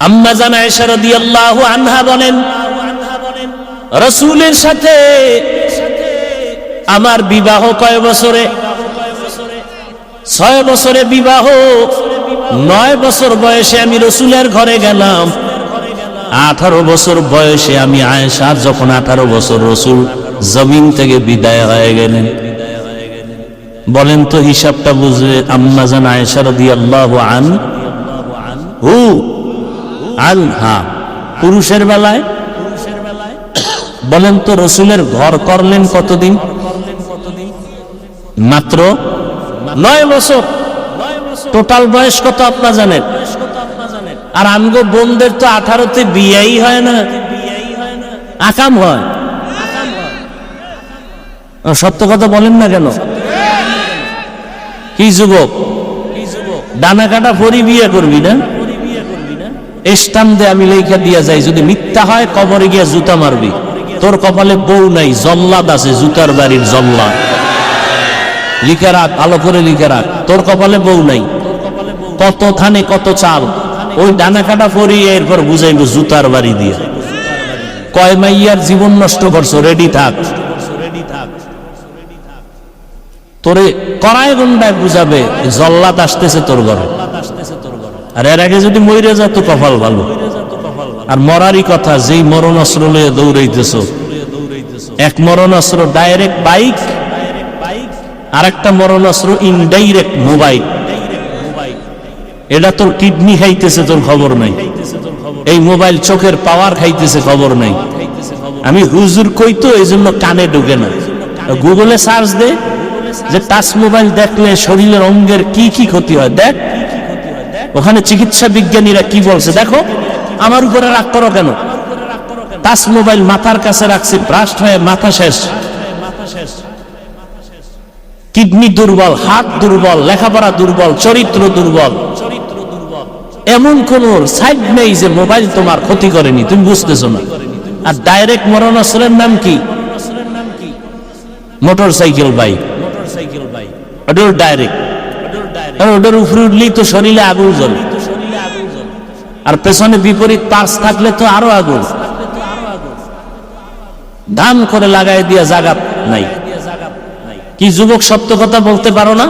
আম্মা জান আয়েশা রাদিয়াল্লাহু আনহা বলেন, রাসূলের সাথে আমার বিবাহ কয় বছরে? 6 বছরে বিবাহ। 9 বছর বয়সে আমি রাসূলের ঘরে গেলাম। 18 বছর বয়সে আমি আয়েশা, যখন 18 বছর রাসূল জমিন থেকে বিদায় হয়ে গেলেন। বলেন তো হিসাবটা বুঝে আম্মা জান আয়েশা রাদিয়াল্লাহু আনহা পুরুষের বেলায় বলেন তো রাসূলের ঘর করলেন কতদিন? মাত্র 9 বছর। টোটাল বয়স কত আপনারা জানেন? আর আমগো বোনদের তো 18তে বিয়েই হয় না, আকাম হয়। সত্য কথা বলেন না কেন? কি যুবক, ডানা কাটা পরি বিয়ে করবি না? স্টাম্প দে, আমি লেখা দিয়া যাই, যদি মিথ্যা হয় কবরে গিয়া জুতা মারবি। তোর কপালে বউ নাই, জল্লাদ আছে, জুতার বাড়ির জল্লাদ। লিখে রাখ, ভালো করে লিখে রাখ, তোর কপালে বউ নাই। কত থানে কত চাল, ওই ডানা কাটা পরি এরপর বুঝাইব জুতার বাড়ি দিয়া। কয় মাইয়ার জীবন নষ্ট করছো, রেডি থাক। তোরে কড়াই গন্ডায় বুঝাবে জল্লাদ আসতেছে তোর ঘরে। আর এর আগে যদি মরে যা তো কপাল ভালো। আর মরারই কথা, যেই মরণ অস্ত্র লয়ে দৌড়াইতেছ, এক মরণ অস্ত্র ডাইরেক্ট বাইক, আর একটা মরণ অস্ত্র ইনডাইরেক্ট মোবাইল। এটা তোর কিডনি খাইতেছে, তোর খবর নাই। এই মোবাইল চোখের পাওয়ার খাইতেছে, খবর নাই। আমি হুজুর কই তো এই জন্য কানে ঢুকে না। গুগলে সার্চ দে যে টাচ মোবাইল দেখলে শরীরের অঙ্গের কি কি ক্ষতি হয়, দেখ ওখানে চিকিৎসা বিজ্ঞানীরা কি বলছে। দেখো, আমার উপরে রাগ করো কেন? টাচ মোবাইল মাথার কাছে রাখছি, ব্রাস্ট হয়ে মাথা শেষ। কিডনি দুর্বল, হাত দুর্বল, লেখাপড়া দুর্বল, চরিত্র দুর্বল। এমন কোন সাইড নেই যে মোবাইল তোমার ক্ষতি করেনি, তুমি বুঝতেছো না। আর ডাইরেক্ট মরণাস্ত্রের নাম কি? Motor cycle bike. ওটার ডাইরেক্ট, ওটার উপরে উঠলেই তো শরীরে আগুন জ্বলে। আর পেছনে বিপরীত পার্স থাকলে তো আরো আগুন। ধান করে লাগাই দিয়া জায়গা নাই। কি যুবক, সত্য কথা বলতে পারো না?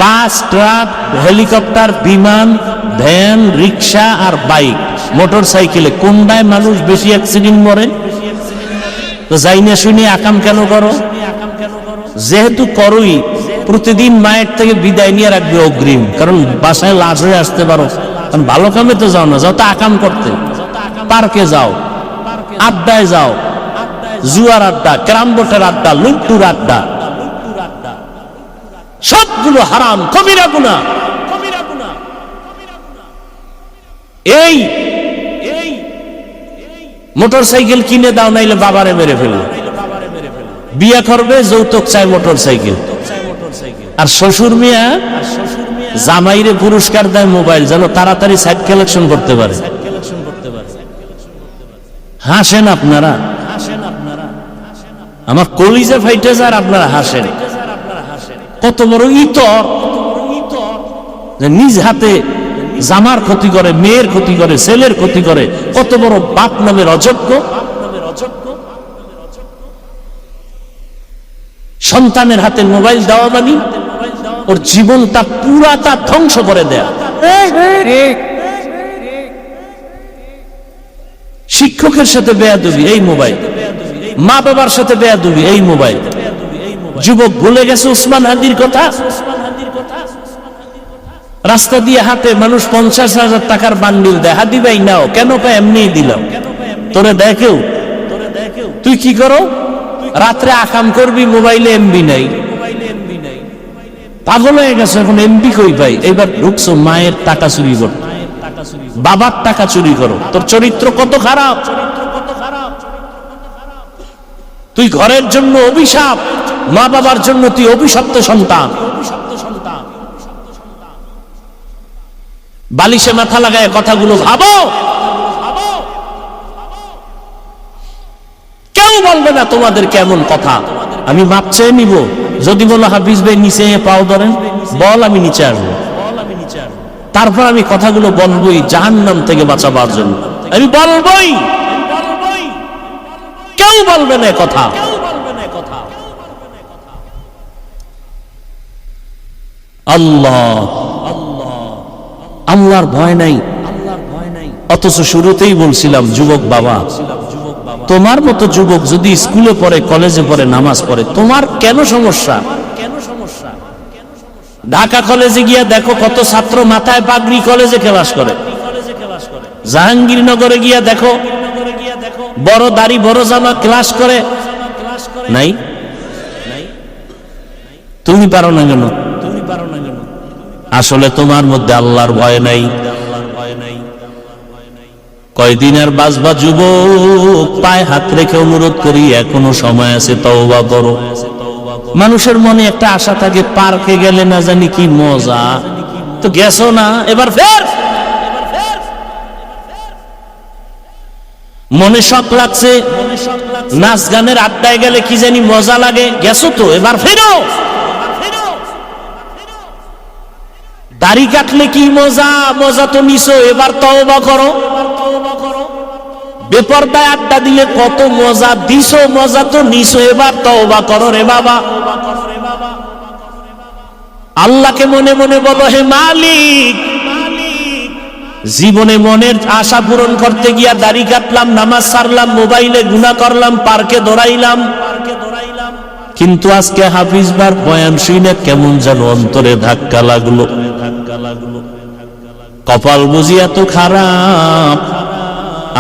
বাস, ট্রাক, হেলিকপ্টার, বিমান, ভ্যান, রিক্সা আর বাইক, মোটর সাইকেলে কোনটায় মানুষ বেশি অ্যাক্সিডেন্ট মরে? তো যাই না শুনে আকাম কেন করো? যেহেতু করোই, প্রতিদিন মায়ের থেকে বিদায় নিয়ে রাখবে অগ্রিম, কারণ বাসায় লাশ হয়ে আসতে পারো। কারণ ভালো কামে তো যাও না, যাও তো আকাম করতে। পার্কে যাও, আড্ডায় যাও, জুয়ার আড্ডা, ক্যারাম বোর্ডের আড্ডা, লুট্টুর আড্ডা, সবগুলো হারাম, কবিরা গুনাহ। এই মোটর সাইকেল কিনে দাও, নাইলে বাবারে মেরে ফেলবে। বিয়া করবে, যৌতুক চাই মোটর সাইকেল। আর শ্বশুর মিয়া জামাইরে পুরস্কার দেয় মোবাইল, যেন তাড়াতাড়ি সাইড কালেকশন করতে পারে। হাসেন আপনারা, আমার কলিজা ফাইটে যায়, আপনারা হাসেন। কত বড় ইতর যে নিজ হাতে জামার ক্ষতি করে, মেয়ের ক্ষতি করে, ছেলের ক্ষতি করে। কত বড় বাপ নামের অযোগ্য। সন্তানের হাতে মোবাইল দেওয়া মানে ওর জীবনটা পুরাটা ধ্বংস করে দেয়া। শিক্ষকের সাথে বেয়াদবি, এই মোবাইল। মা বাবার সাথে বেয়াদবি, এই মোবাইল। যুবক ভুলে গেছে উসমান হাদির কথা। রাস্তা দিয়ে হাতে মানুষ 50,000 টাকার বান্ডিল দেয়, হাদি ভাই নাও। কেন পায়? এমনি দিলাম। তোরে দেখেও তুই কি করো? রাত্রে আকাম করবি, মোবাইলে এমবি নাই। পাগল হয়ে গেছে, এখন এমবি কই পাই? এবার ঢুকছো মায়ের টাকা চুরি করো, বাবার টাকা চুরি করো। তোর চরিত্র কত খারাপ! তুই ঘরের জন্য অভিশাপ, মা বাবার জন্য তুই অভিশপ্ত সন্তান। বালিশে মাথা লাগায় কথাগুলো ভাবো। কেউ বলবে না তোমাদের কেমন কথা। আমি মাপ চেয়ে নিব। যদি বলো হাফিজ ভাই নিচে পাও ধরেন, বল, আমি নিচে আসবো। তারপর আমি কথাগুলো বলবোই জাহান্নাম থেকে বাঁচাবার জন্য, আমি বলবোই, কেউ বলবে না কথা। আল্লাহ আল্লাহর ভয় নাই, অথচ শুরুতেই বলছিলাম যুবক বাবা, তোমার মতো যুবক যদি স্কুলে পড়ে, কলেজে পড়ে, নামাজ পড়ে, তোমার কেন সমস্যা? ঢাকা কলেজে গিয়া দেখো কত ছাত্র মাথায় পাগড়ি কলেজে ক্লাস করে। জাহাঙ্গীরনগরে গিয়া দেখো বড় দাড়ি বড় জামা ক্লাস করে। নাই? তুমি পারো না কেন? আসলে তোমার মধ্যে আল্লাহর ভয় নাই। কয়দিন আর বাঁচবা যুবক? পায়ে হাত রেখে অনুরোধ করি, এখনো সময় আছে, তওবা করো। মানুষের মনে একটা আশা থাকে, পার্কে গেলে না জানি কি মজা, তো গেছো না, এবার ফের। মনে শখ লাগছে, নাচ গানের আড্ডায় গেলে কি জানি মজা লাগে, গেছো তো, এবার ফেরো। দাড়ি কাটলে কি মজা, মজা তো নিছো, এবার তওবা করো। বেপরদায় আড্ডা দিলে কত মজা দিছো, মজা তো নিছো, এবার তওবা করো রে বাবা। আল্লাহকে মনে মনে বলো, হে মালিক, জীবনে মনের আশা পূরণ করতে গিয়া দাড়ি কাটলাম, নামাজ ছাড়লাম, মোবাইলে গুনাহ করলাম, পার্কে দৌড়াইলাম, কিন্তু আজকে হাফিজবার বয়ান শুনে কেমন যেন অন্তরে ধাক্কা লাগলো। কপাল বুঝি এত খারাপ,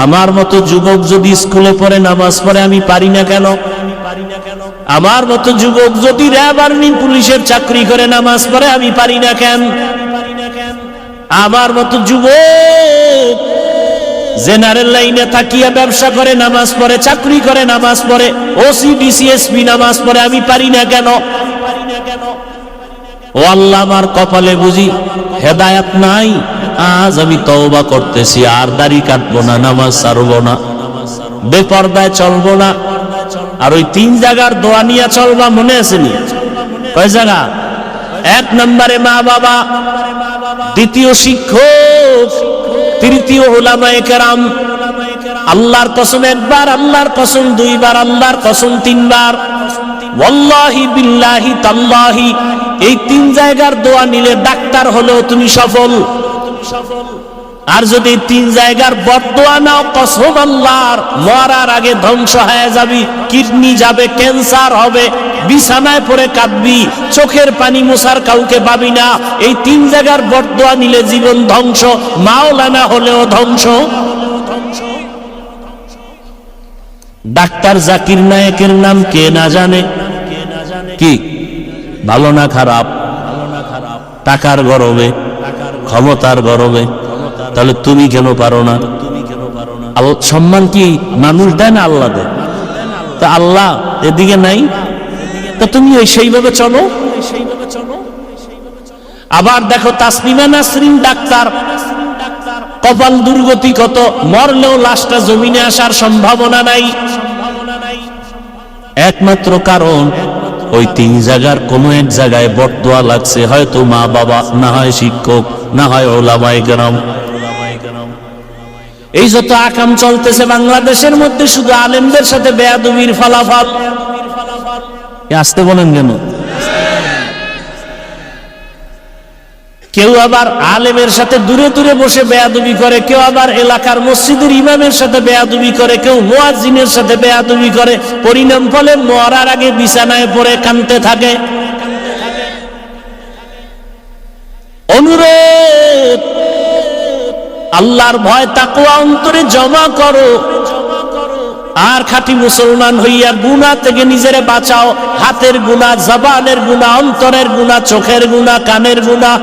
আমার মতো যুবক যদি স্কুলে পড়ে, নামাজ পড়ে, আমি পারি না কেন? আমার মতো যুবক যদি র্যাব আর্মি পুলিশের চাকরি করে, নামাজ পড়ে, আমি পারি না কেন? আমার মতো যুবক জেনারেল লাইনে থাকিয়া ব্যবসা করে, নামাজ পড়ে, চাকরি করে, নামাজ পড়ে, ওসি ডিসি এসপি নামাজ পড়ে, আমি পারি না কেন? ও আল্লাহ, আমার কপালে বুঝি হেদায়েত নাই। আজ আমি তওবা করতেছি, আর দাড়ি কাটবো না, নামাজ ছাড়বো না, বেপরদায় চলবো না। আর ওই 3 জায়গার দোয়া নিয়ে চলবা, মনে আছে নি? কয় জায়গা? 1 নম্বরে মা বাবা, দ্বিতীয় শিক্ষক, তৃতীয় উলামায়ে কেরাম। আল্লাহর কসম 1 বার, আল্লাহর কসম 2 বার, আল্লাহর কসম 3 বার, ওয়াল্লাহি বিল্লাহি তাল্লাহি, এই 3 জায়গার দোয়া নিলে ডাক্তার হলেও তুমি সফল। আর যদি 3 জায়গার বদদোয়া নাও, কসম আল্লাহর, মরার আগে ধ্বংস হয়ে যাবি, কিডনি যাবে, ক্যান্সার হবে, বিছানায় পড়ে কাঁদবি, চোখের পানি মোছার কাউকে পাবি না। এই 3 জায়গার বদদোয়া নিলে জীবন ধ্বংস, মাওলানা হলেও ধ্বংস। ডাক্তার জাকির নায়েকের নাম কে না জানে? কি ভালো না খারাপ? টাকার গরমে, ক্ষমতার গরমে। তাহলে তুমি কেন পারো না? সম্মান কি মানুষ দেয় না আল্লাহ দেয়? তা আল্লাহ এদিকে নাই, তা তুমি সেইভাবে চলো। আবার দেখো তাসনিমা নাসরিন ডাক্তার, কপাল দুর্গতি কত, মরলেও লাশটা জমিনে আসার সম্ভাবনা নাই। একমাত্র কারণ ওই 3 জায়গার কোন এক জায়গায় বদদোয়া লাগছে, হয়তো মা বাবা, না হয় শিক্ষক, না হয় উলামায়ে কেরাম। এই যত আকাম চলতেছে বাংলাদেশের মধ্যে, শুধু আলেমদের সাথে বেয়াদবির ফলাফল। আসতে বলেন কেন? কেউ আবার আলেমের সাথে দূরে দূরে বসে বেয়াদবি করে, কেউ আবার এলাকার মসজিদের ইমামের সাথে বেয়াদবি করে, কেউ মুয়াজ্জিনের সাথে বেয়াদবি করে। পরিণাম ফলে মরার আগে বিছানায় পড়ে কাঁদতে থাকে। অনুরোধ, আল্লাহর ভয় তাকওয়া অন্তরে জমা করো, আর খাঁটি মুসলমান হইয়া গুনাহ থেকে নিজেরে বাঁচাও। হাতের গুনাহ, জবানের গুনাহ, অন্তরের গুনাহ, চোখের গুনাহ, কানের গুনাহ।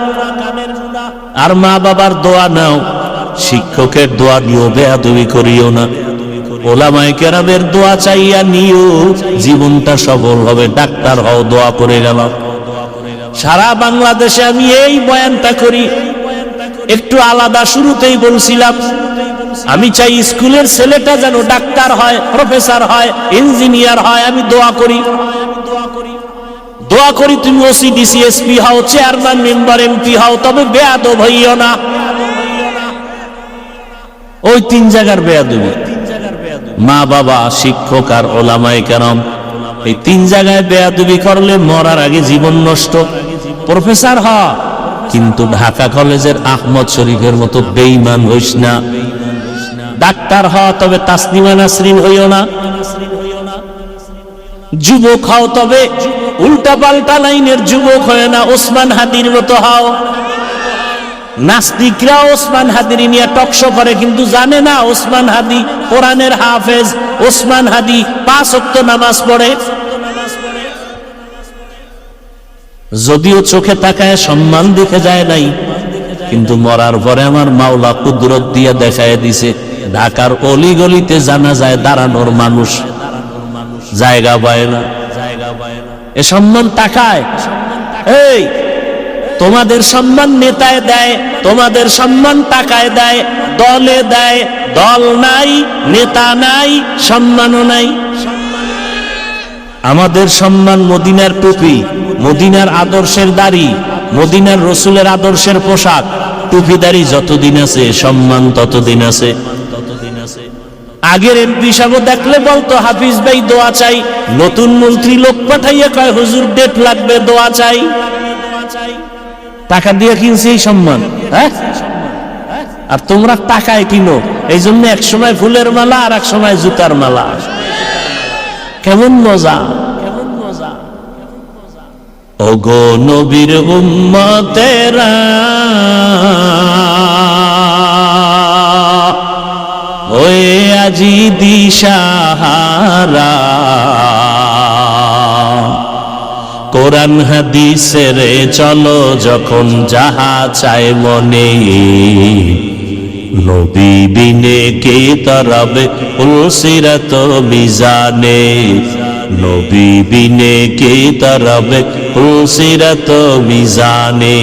আর মা বাবার দোয়া নাও, শিক্ষকের দোয়া নিও, বেয়াদবি করিও না। উলামায়ে কেরামের দোয়া চাইয়া নিও, জীবনটা সফল হবে। ডাক্তার হও, দোয়া করে গেলাম। সারা বাংলাদেশে আমি এই বয়ানটা করি, একটু আলাদা। শুরুতেই বলছিলাম, আমি চাই স্কুলের ছেলেটা যেন ডাক্তার হয়, প্রফেসর হয়, ইঞ্জিনিয়ার হয়। আমি দোয়া করি। দোয়া করি তুমি ওসি ডিসি এসপি হও, চেয়ারম্যান মেম্বার এমপি হও, তবে বেয়াদব হইও না। ওই তিন জায়গার বেয়াদবি, মা বাবা, শিক্ষক আর ওলামায়ে কেরাম, এই তিন জায়গায় বেয়াদবি করলে মরার আগে জীবন নষ্ট। প্রফেসর হ, কিন্তু ঢাকা কলেজের আহমদ শরীফের মতো বেঈমান হইস না। ডাক্তার হ, তবে তাসনিমা নাসরিন হইও না। যুবক হও, তবে উল্টা পাল্টা লাইনের যুবক হয় না, ওসমান হাদির মতো হও। নাস্তিকরা ওসমান হাদির নিয়ে টকশো করে, কিন্তু জানে না ওসমান হাদি কোরআনের হাফেজ, ওসমান হাদি 5 ওয়াক্ত নামাজ পড়ে। যদিও চোখে তাকায় সম্মান দেখে যায় নাই, কিন্তু মরার পরে আমার মাওলা কুদরত দিয়ে দেখায় দিছে, ঢাকার অলি গলিতে জানা যায় দাঁড়ানোর মানুষ জায়গা পায় না। এ সম্মান তাকায়। এই তোমাদের সম্মান নেতায় দেয়, তোমাদের সম্মান টাকায় দেয়, দলে দেয়। দল নাই, নেতা নাই, সম্মানও নাই। আমাদের সম্মান মদিনার টুপি, মদিনার আদর্শের দাড়ি, মদিনার রসুলের আদর্শের পোশাক। টুপিদারি যতদিন আছে সম্মান ততদিন আছে। আগের এমপি সাহেব দেখলে বলতো হাফিজ ভাই দোয়া চাই, নতুন মন্ত্রী লোক পাঠাইয়া কয় হুজুর ডেট লাগবে দোয়া চাই। টাকা দিয়ে কিনছে এই সম্মান, হ্যাঁ? আর তোমরা টাকায় কিনো, এই জন্য এক সময় ফুলের মালা আর এক সময় জুতার মালা। কেমন মজা! ওগো নবীর উম্মতেরা, ওয়ে আজি দিশাহারা, কোরআন হাদিসের চলো যখন যাহা চায় মনে, নবী বিনে কে তরবে উলসিরাত মিজানে, নবী বিনে কে তরবে উলসিরাত মিজানে।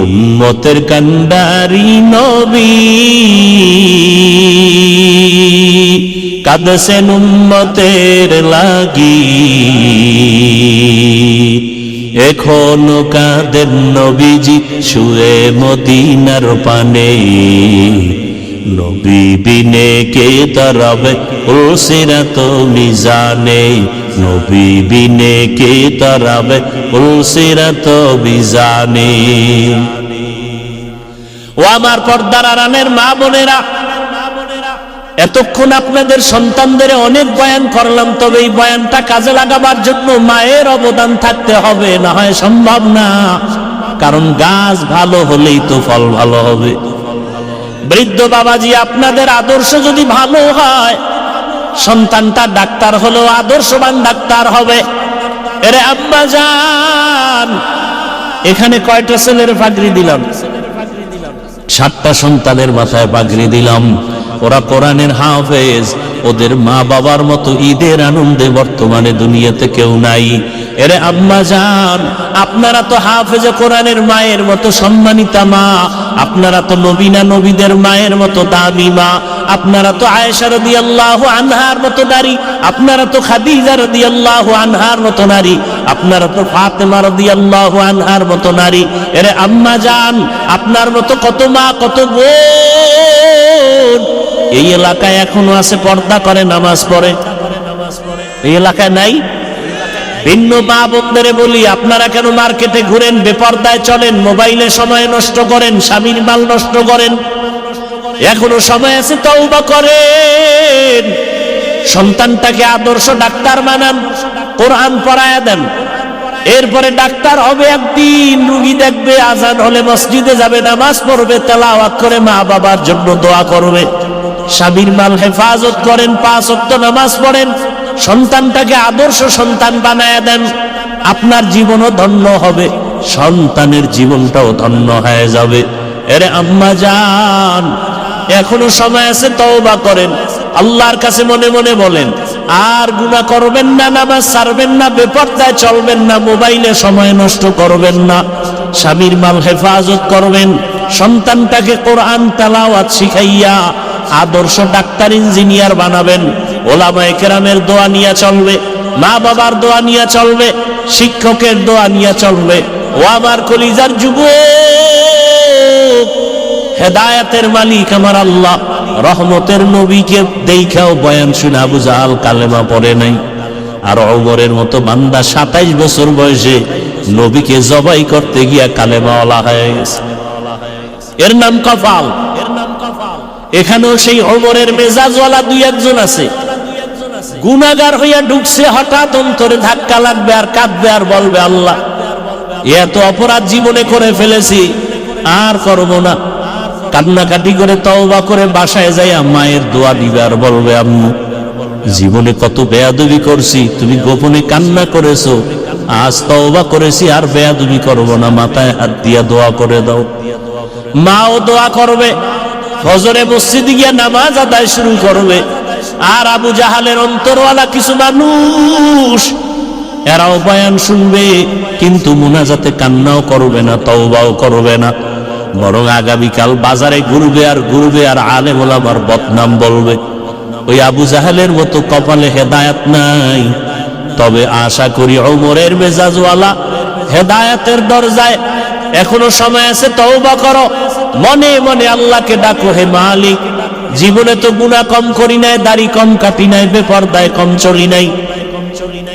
উম্মতের কান্ডারি নবী কাঁদছেন উম্মতের লাগি, এখনো কাঁদেন নবীজি শুয়ে মদিনার পানে, নবী বিনে কে তরবে উলসিরাত মিজানে, নবী বিনে কে তরবে উলসিরাত মিজানে। ও আমার পর্দার আড়ালের মা বোনেরা, এতক্ষণ আপনাদের সন্তানদের অনেক বয়ান করলাম, তবে এই বয়ানটা কাজে লাগাবার জন্য মায়ের অবদান থাকতে হবে, না হয় সম্ভব না। কারণ গাছ ভালো হলেই তো ফল ভালো হবে। বৃদ্ধ বাবাজি, আপনাদের আদর্শ যদি ভালো হয়, সন্তানটা ডাক্তার হলেও আদর্শবান ডাক্তার হবে। এরে আব্বা জান, এখানে কয়টা ছেলের পাগড়ি দিলাম? 7টা সন্তানের মাথায় পাগড়ি দিলাম। ওরা কোরআনের হাফেজ, ওদের মা বাবার মতো ঈদের আনন্দে বর্তমানে দুনিয়াতে কেউ নাই। এরে আম্মা জান, আপনারা তো হাফেজে কোরআনের মায়ের মতো সম্মানিতা মা, আপনারা তো নবীনা নবীদের মায়ের মতো দামি মা, আপনারা তো আয়েশা রাদিয়াল্লাহু আনহার মতো নারী, আপনারা তো খাদিজা রাদিয়াল্লাহু আনহার মতো নারী, আপনারা তো ফাতেমা রাদিয়াল্লাহু আনহার মতো নারী। এরে আম্মা জান, আপনার মতো কত মা কত বোন এই এলাকায় এখনো আছে, পর্দা করে নামাজ পড়ে। এই এলাকায় নাই? ভিন্ন মা বোনদের বলি, আপনারা কেন মার্কেটে ঘুরেন, বেপর্দায় চলেন, মোবাইলে সময় নষ্ট করেন, স্বামীর মাল নষ্ট করেন? এখনো সময় আছে, তওবা করেন। সন্তানটাকে আদর্শ ডাক্তার বানান, কোরআন পড়ায়া দেন। এরপরে ডাক্তার হবে একদিন, রুগী দেখবে, আজান হলে মসজিদে যাবে, নামাজ পড়বে, তেলাওয়াত করে মা বাবার জন্য দোয়া করবে। স্বামীর মাল হেফাজত করেন, 5 ওয়াক্ত নামাজ পড়েন, সন্তানটাকে আদর্শ সন্তান বানায়া দেন। আপনার জীবনও ধন্য হবে, সন্তানের জীবনটাও ধন্য হয়ে যাবে। এরে আম্মা জান, এখনো সময় আছে, তওবা করেন, আল্লাহর কাছে মনে মনে বলেন, আর গুনাহ করবেন না, নামাজ ছাড়বেন না, বেপরদায় চলবেন না, মোবাইলে সময় নষ্ট করবেন না, স্বামীর মাল হেফাজত করবেন, সন্তানটাকে কোরআন তেলাওয়াত শিখাইয়া আদর্শ ডাক্তার ইঞ্জিনিয়ার বানাবেন। ওলামায়ে কেরামের দোয়া নিয়ে চলবে, মা বাবার দোয়া নিয়ে চলবে, শিক্ষকের দোয়া নিয়ে চলবে। ও আমার কলিজার যুবক, হেদায়েতের মালিক আমার আল্লাহ, রহমতের নবীকে দেখাও বয়ান শুনে আবু জাহাল কালেমা পড়ে নাই। আর ওমরের মতো বান্দা 27 বছর বয়সে নবীকে জবাই করতে গিয়া কালেমাওয়ালা হয়ে গেছে। এর নাম কপাল। এখানেও সেই ওমরের মেজাজওয়ালা দুই একজন আছে, গুনাহগার হইয়া ঢুকছে, হঠাৎ অন্তরে ধাক্কা লাগবে আর কাঁদবে আর বলবে, আল্লাহ এত অপরাধ জীবনে করে ফেলেছি, আর করব না। কান্নাকাটি করে তওবা করে বাসায় যাইয়া মায়ের দোয়া দিবে আর বলবে, আম্মু জীবনে কত বেয়াদবি করছি, তুমি গোপনে কান্না করেছো, আজ তওবা করেছি আর বেয়াদবি করব না, মাথায় হাত দিয়া দোয়া করে দাও। মাও দোয়া করবে, ফজরে মসজিদে গিয়া নামাজ আদায় শুরু করবে। আর আবু জাহালের অন্তরওয়ালা কিছু মানুষ, এরাও বয়ান শুনবে কিন্তু মুনাজাতে কান্নাও করবে না, তওবাও করবে না, বরং আগামীকাল বাজারে ঘুরবে আর ঘুরবে আর আলেম ওলামার বদনাম বলবে। ওই আবু জাহালের মতো কপালে হেদায়েত নাই। তবে আশা করি ওমরের মেজাজওয়ালা হেদায়েতের দরজায় এখনো সময় আছে, তওবা করো, মনে মনে আল্লাহকে ডাকো, হে মালিক জীবনে তো গুনাহ কম করি নাই, দাড়ি কম কাটি নাই, বেপরদায় কম চলি নাই,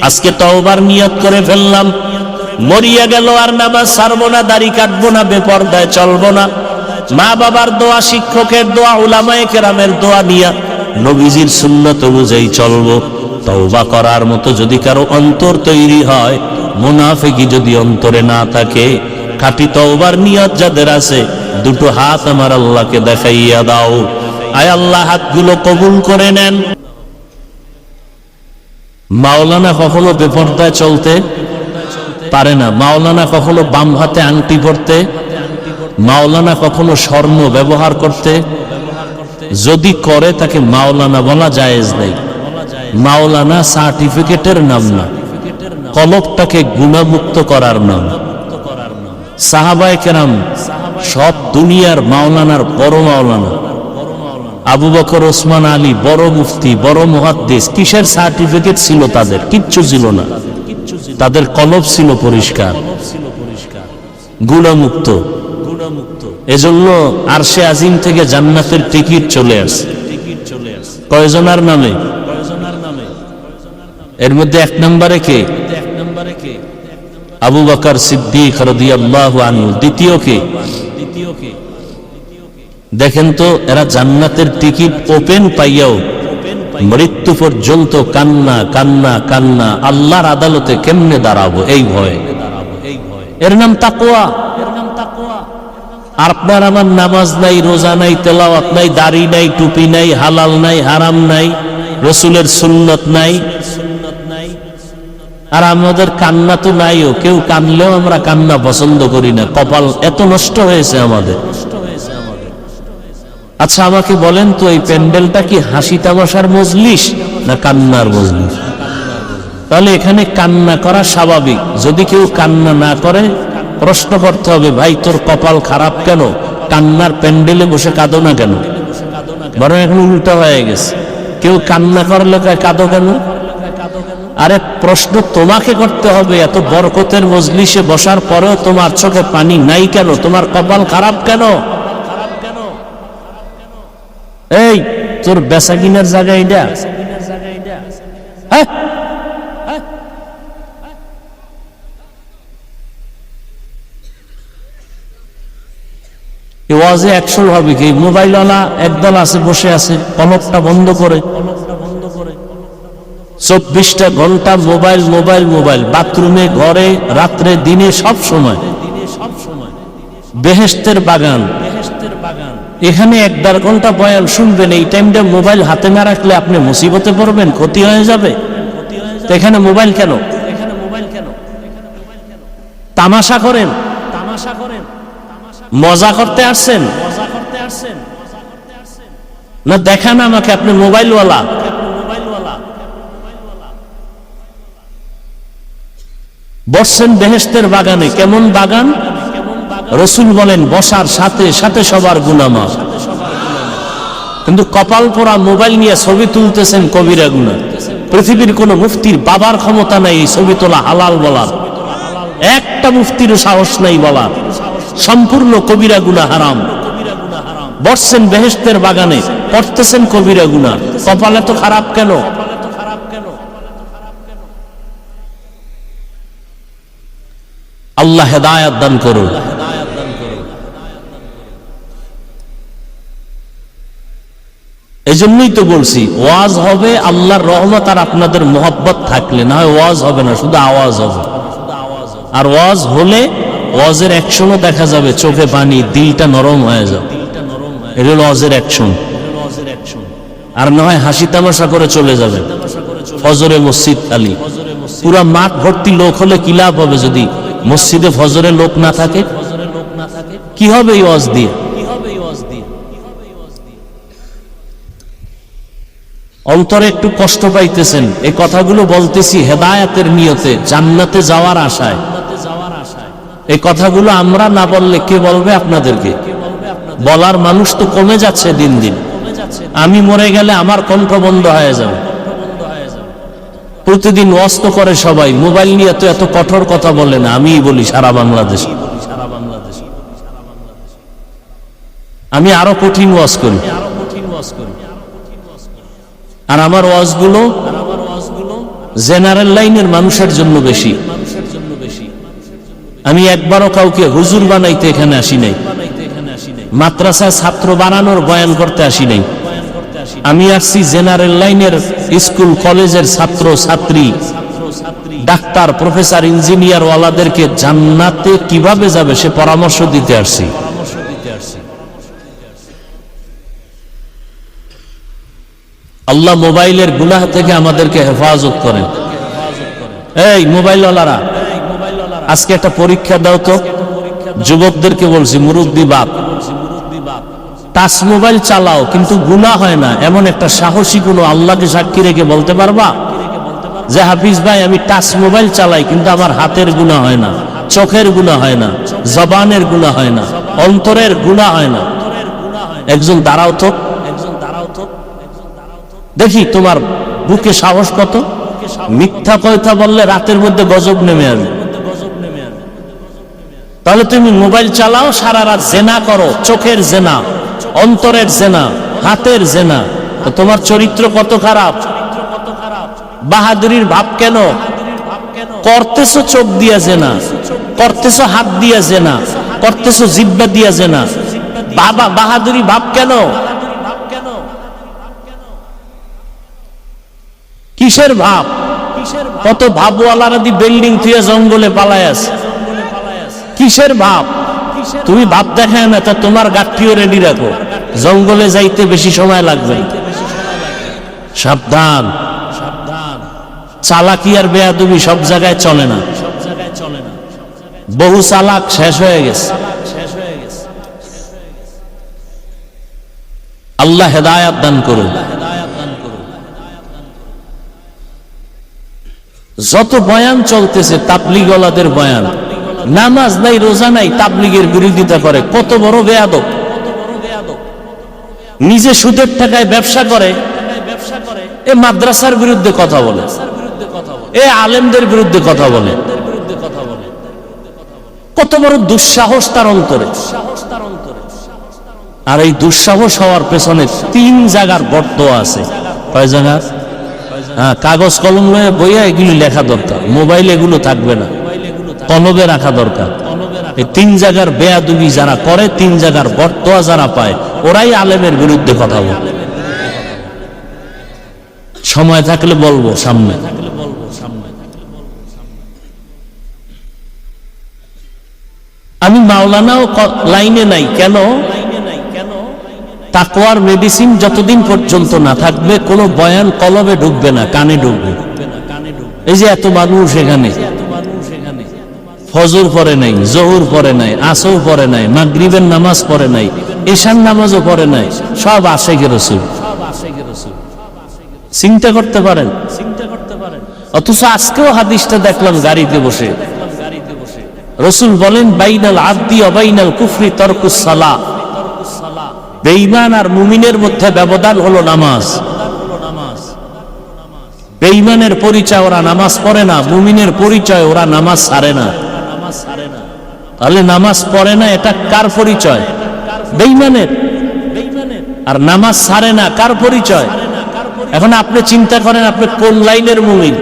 আজকে তওবার নিয়ত করে ফেললাম, মরিয়া গেল আর নামাজ ছাড়বো না, দাড়ি কাটবো না, বেপরদায় চলবো না, মা বাবার দোয়া, শিক্ষকের দোয়া, উলামায়ে কেরামের দোয়া নিয়া নবীজির সুন্নাত অনুযায়ী চলবো। তওবা করার মতো যদি কারো অন্তর তৈরি হয়, মুনাফিকি যদি অন্তরে না থাকে, খাঁটি তওবার নিয়ত যাদের আছে, দুটো হাত আমার আল্লাহকে দেখাইয়া দাও। আয় আল্লাহ হাতগুলো কবুল করে নেন। মাওলানা কখনো বেপরদায় চলতে পারে না, মাওলানা কখনো বাম হাতে আংটি পরতে, মাওলানা কখনো স্বর্ণ ব্যবহার করতে, যদি করে তাকে মাওলানা বলা জায়েজ নেই। মাওলানা সার্টিফিকেটের নাম না, কলবটাকে গুনাহমুক্ত করার নাম। সাহাবায়ে কেরাম সব দুনিয়ার মাওলানার বড় মাওলানা, আবু বকর, ওসমান, আলী বড় মুফতি, বড় মুহাদ্দিস, কিসের সার্টিফিকেট ছিল তাদের? কিচ্ছু ছিল না, তাদের কলব ছিল পরিষ্কার, গুনাহমুক্ত। এজন্য আরশে আজিম থেকে জান্নাতের টিকিট চলে আসে। কয়জনার নামে? এর মধ্যে 1 নম্বরে কে? আবু বকর সিদ্দিক রাদিয়াল্লাহু আনহু। দ্বিতীয় কে? দেখেন তো, এরা জান্নাতের টিকিট ওপেন পাইয়াও মৃত্যু পর্যন্ত কান্না কান্না কান্না, আল্লাহর আদালতে কেমনে দাঁড়াবো এই ভয়ে। এর নাম তাকওয়া। আর আপনার আমার নামাজ নাই, রোজা নাই, তেলাওয়াত নাই, দাড়ি নাই, টুপি নাই, হালাল নাই, হারাম নাই, রাসূলের সুন্নাত নাই, আর আমাদের কান্না তো নাইও। কেউ কানলেও আমরা কান্না পছন্দ করি না, কপাল এত নষ্ট হয়েছে আমাদের। আচ্ছা আমাকে বলেন তো, এই প্যান্ডেলটা কি হাসি তামাশার মজলিস না কান্নার মজলিস? তাহলে এখানে কান্না করা স্বাভাবিক। যদি কেউ কান্না না করে, প্রশ্ন করতে হবে, ভাই তোর কপাল খারাপ কেন? কান্নার প্যান্ডেলে বসে কাঁদো না কেন? বরং এখন উল্টা হয়ে গেছে, কেউ কান্না করলে কাঁদো কেন? আরে প্রশ্ন তোমাকে করতে হবে, এত বরকতের মজলিসে বসার পরেও তোমার চোখে পানি নাই কেন? তোমার কপাল খারাপ কেন? এই তোর বেচা কিনার জায়গা এটা? ওয়াজে 100 হবে কি? মোবাইলওয়ালা একদল আছে, বসে আছে কলপটা বন্ধ করে, 24টা ঘন্টা মোবাইল মোবাইল মোবাইল, বাথরুমে, ঘরে, রাত্রে, দিনে, সব সময়। বেহেশতের বাগান, এখানে 1-1.5 ঘন্টা বয়ান শুনবেন, এই টাইমটা মোবাইল হাতে না রাখলে আপনি মুসিবতে পড়বেন, ক্ষতি হয়ে যাবে। তো এখানে মোবাইল কেন? তামাশা করেন, মজা করতে আসছেন না? দেখান আমাকে আপনি মোবাইলওয়ালা। বসছেন বেহেশতের বাগানে। কেমন বাগান? রাসূল বলেন বসার সাথে সাথে সবার গুনাহ মাফ। কিন্তু কপাল পোড়া মোবাইল নিয়ে ছবি তুলতেছেন, কবিরা গুনাহ। পৃথিবীর কোন মুফতির বাবার ক্ষমতা নাই এই ছবি তোলা হালাল বলার। একটা মুফতিরও সাহস নাই বলা সম্পূর্ণ কবিরা গুনাহ হারাম। বসছেন বেহেশতের বাগানে, পড়তেছেন কবিরা গুনাহ, কপালে তো খারাপ কেন? আল্লাহ হেদায়েত দান করুন। এজন্যই তো বলছি ওয়াজ হবে আল্লাহর রহমত আর আপনাদের মোহাব্বত থাকলে, না হয় ওয়াজ হবে না, শুধু আওয়াজ হবে। আর ওয়াজ হলে ওয়াজের অ্যাকশনও দেখা যাবে, চোখে পানি, দিলটা নরম হয়ে যাবে। এটা হলো ওয়াজের অ্যাকশন। আর না হয় হাসি তামাশা করে চলে যাবে। ফজরে মসজিদ খালি, পুরা মাঠ ভর্তি লোক হলে কি লাভ হবে যদি মসজিদে ফজরে লোক না থাকে? কি হবে এই ওয়াজ দিয়ে? অন্তরে একটু কষ্ট পাইতেছেন, এই কথাগুলো বলতেছি হেদায়েতের নিয়তে, জান্নাতে যাওয়ার আশায়। এই কথাগুলো আমরা না বললে কে বলবে আপনাদেরকে? বলার মানুষ তো কমে যাচ্ছে দিন দিন। আমি মরে গেলে আমার কণ্ঠ বন্ধ হয়ে যাবে। প্রতিদিন ওয়াজ তো করে সবাই, মোবাইল নিয়ে তো এত কঠোর কথা বলে না, আমিই বলি সারা বাংলাদেশ। আমি আরো কঠিন ওয়াজ করি। আর আমার ওয়াজগুলো জেনারেল লাইনের মানুষের জন্য বেশি। আমি একবারও কাউকে হুজুর বানাইতে এখানে আসি নাই, মাদ্রাসায় ছাত্র বানানোর বয়ান করতে আসি নাই। আমি আসছি জেনারেল লাইনের স্কুল কলেজের ছাত্র ছাত্রী, ডাক্তার, প্রফেসর, ইঞ্জিনিয়ার ওয়ালাদেরকে জান্নাতে কিভাবে যাবে সে পরামর্শ দিতে আসছি। আল্লাহ মোবাইলের গুনাহ থেকে আমাদেরকে হেফাজত করেন। এই মোবাইলওয়ালারা, আজকে একটা পরীক্ষা দাও তো। যুবকদেরকে বলছি, মুরব্বি বাপ, টাচ মোবাইল চালাও কিন্তু গুনাহ হয় না, এমন একটা সাহসী গুণ আল্লাহকে সাক্ষী রেখে বলতে পারবা যে হাফিজ ভাই আমি টাচ মোবাইল চালাই কিন্তু আমার হাতের গুনাহ হয় না, চোখের গুনাহ হয় না, জবানের গুনাহ হয় না, অন্তরের গুনাহ হয় না? একজন দাঁড়াও তো, দেখি তোমার বুকে সাহস কত। মিথ্যা কথা বললে রাতের মধ্যে গজব নেমে আসবে। তাহলে তুমি মোবাইল চালাও, সারা রাত জেনা করো, চোখের জেনা, অন্তরের জেনা, হাতের জেনা, তো তোমার চরিত্র কত খারাপ। বাহাদুরির ভাব কেন করতেছো? চোখ দিয়া জেনা করতেছো, হাত দিয়া জেনা করতেছো, জিহ্বা দিয়া জেনা। বাবা বাহাদুরি ভাব কেন? কিসের ভাব? কত ভাবওয়ালারা দি বিল্ডিং থুয়ে জঙ্গলে পালায় আছে। কিসের ভাব? তুমি ভাব দেখায় না, তা তোমার গাঠিও রেডি রাখো, জঙ্গলে যাইতে বেশি সময় লাগবে। সাবধান, চালাকি আর বেয়াদবি সব জায়গায় চলে না। বহু চালাক শেষ হয়ে গেছে। আল্লাহ হেদায়েত দান করুন। যত বয়ান চলতেছে তাবলীগওয়ালাদের বয়ান, নামাজ নাই, রোজা নাই, তাবলীগের বিরোধিতা করে, কত বড় বেয়াদব। নিজে সুদের টাকায় ব্যবসা করে, এ মাদ্রাসার বিরুদ্ধে কথা বলে, এ আলেমদের বিরুদ্ধে কথা বলে। কত বড় দুঃসাহস তার অন্তরে। আর এই দুঃসাহস হওয়ার পেছনে 3 জায়গার গর্ত আছে। কয় জায়গা? হ্যাঁ, কাগজ কলম লয়ে বইয়া এগুলি লেখা দরকার, মোবাইল এগুলো থাকবে না, কলবে রাখা দরকার। এই 3 জায়গার বেয়াদবি যারা করে, 3 জায়গার গর্ত যারা পায়, ওরাই আলেমের বিরুদ্ধে কথা বলে। সময় থাকলে বলবো সামনে। আমি মাওলানাও লাইনে নাই কেন? তাকওয়ার মেডিসিন যতদিন পর্যন্ত না থাকবে কোনো বয়ান কলবে ঢুকবে না, কানে ঢুকবে। এই যে এত মানুষ এখানে ফজর পড়ে নাই, জোহর পড়ে নাই, আসর পড়ে নাই, মাগরিবের নামাজ পড়ে নাই, এশার নামাজও পড়ে নাই, সব আশিকে রাসূল। চিন্তা করতে পারেন? অথচ আজকেও হাদিসটা দেখলাম গাড়িতে বসে, রাসূল বলেন বাইনাল আবদি ওয়া বাইনাল কুফরি তারকুস সালাহ। বেঈমান আর মুমিনের মধ্যে ব্যবধান হলো নামাজ। বেঈমানের পরিচয় ওরা নামাজ পড়ে না, মুমিনের পরিচয় ওরা নামাজ ছাড়ে না। তাহলে নামাজ পড়ে না এটা কার পরিচয়? বেঈমানের। আর নামাজ ছাড়ে না কার পরিচয়? এখন আপনি চিন্তা করেন আপনি কোন লাইনের মুমিন।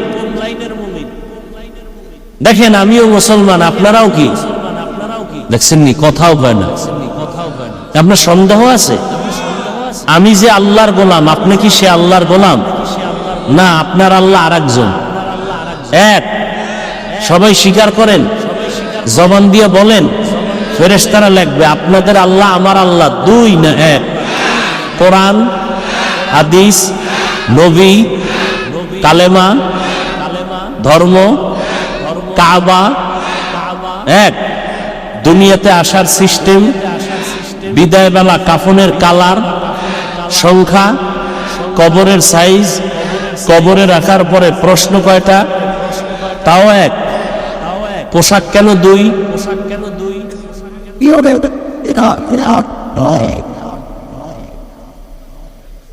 দেখেন আমিও মুসলমান, আপনারাও কি? দেখছেন নি? কথাও কয় না। আপনার সন্দেহ আছে? আমি যে আল্লাহর গোলাম, আপনি কি সে আল্লাহর গোলাম? না, আপনার আল্লাহ আরেকজন। এক, সবাই স্বীকার করেন, জবান দিয়ে বলেন, ফেরেশতারা লিখবে আপনাদের আল্লাহ আমার আল্লাহ দুই না এক? কোরআন, হাদিস, নবী, কালেমা, ধর্ম, কাবা এক। দুনিয়াতে আসার সিস্টেম, বিদায় বেলা কাফনের কালার, সংখ্যা, কবরের সাইজ, কবরে রাখার পরে প্রশ্ন কয়টা তাও এক। পোশাক কেন দুই?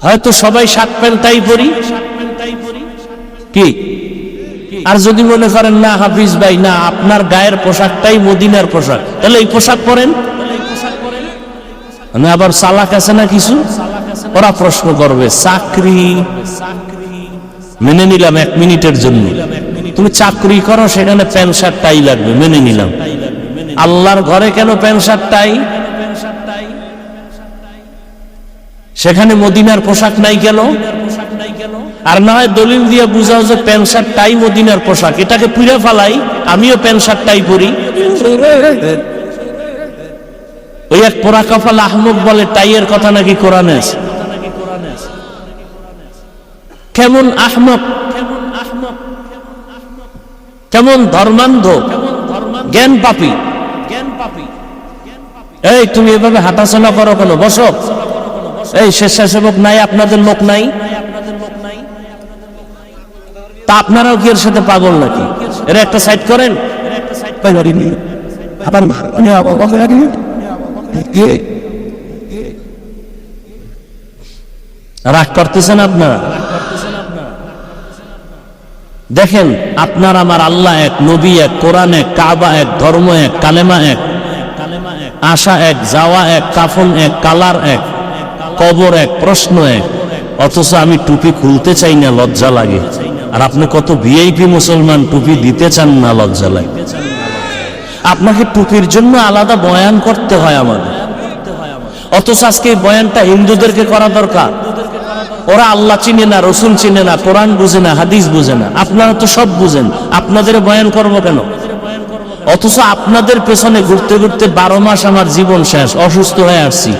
হয়তো সবাই শার্ট প্যান্ট টাই পরি কি? আর যদি মনে করেন না হাফিজ ভাই না আপনার গায়ের পোশাকটাই মদিনার পোশাক, তাহলে এই পোশাক পরেন। মানে আবার চালাক আছে না কিছু, ওরা প্রশ্ন করবে চাকরি মেনে নিলাম 1 মিনিটের জন্য, তুমি চাকরি করো সেখানে প্যান্ট শার্ট টাই লাগবে, মেনে নিলাম। আল্লাহর ঘরে কেন প্যান্ট শার্ট টাই? সেখানে মদিনার পোশাক নাই কেন? আর না হয় দলিল দিয়ে বুঝাও যে প্যান্ট শার্ট টাই মদিনার পোশাক, এটাকে পুড়ে ফেলাই, আমিও প্যান্ট শার্ট টাই পরি। ওই এক পোড়া কপাল আহমদ বলে টাইয়ের কথা নাকি কোরআনে আছে। কেমন আহমক, কেমন ধর্মান্ধ, জ্ঞান পাপী। এই তুমি এভাবে হাঁটাচলা করো কেন? বসো। এই স্বেচ্ছাসেবক নাই, আপনাদের লোক নাই, তা আপনারাও কি এর সাথে পাগল নাকি? এরা একটা সাইড করেন। রাগ করতেছেন আপনারা? দেখেন আপনার আমার আল্লাহ এক, নবী এক, কোরআন এক, কাবা এক, ধর্ম এক, কালেমা এক, আসা এক, যাওয়া এক, কাফন এক, কালার এক, কবর এক, প্রশ্ন এক। অথচ আমি টুপি খুলতে চাই না, লজ্জা লাগে। আর আপনি কত ভিআইপি মুসলমান, টুপি দিতে চান না, লজ্জা লাগে। আপনাকে টুপির জন্য আলাদা বয়ান করতে হয় আমাদের। অথচ আজকে এই বয়ানটা হিন্দুদেরকে করা দরকার। ওরা আল্লাহ চিনে না, রসুল চিনে না, কোরআন বুঝে না, হাদিস বুঝে না। আপনারা তো সব বুঝেন, আপনাদের বয়ান করবো কেন? অথচ আপনাদের পেছনে ঘুরতে ঘুরতে 12 মাস আমার জীবন শেষ, অসুস্থ হয়ে আসছি,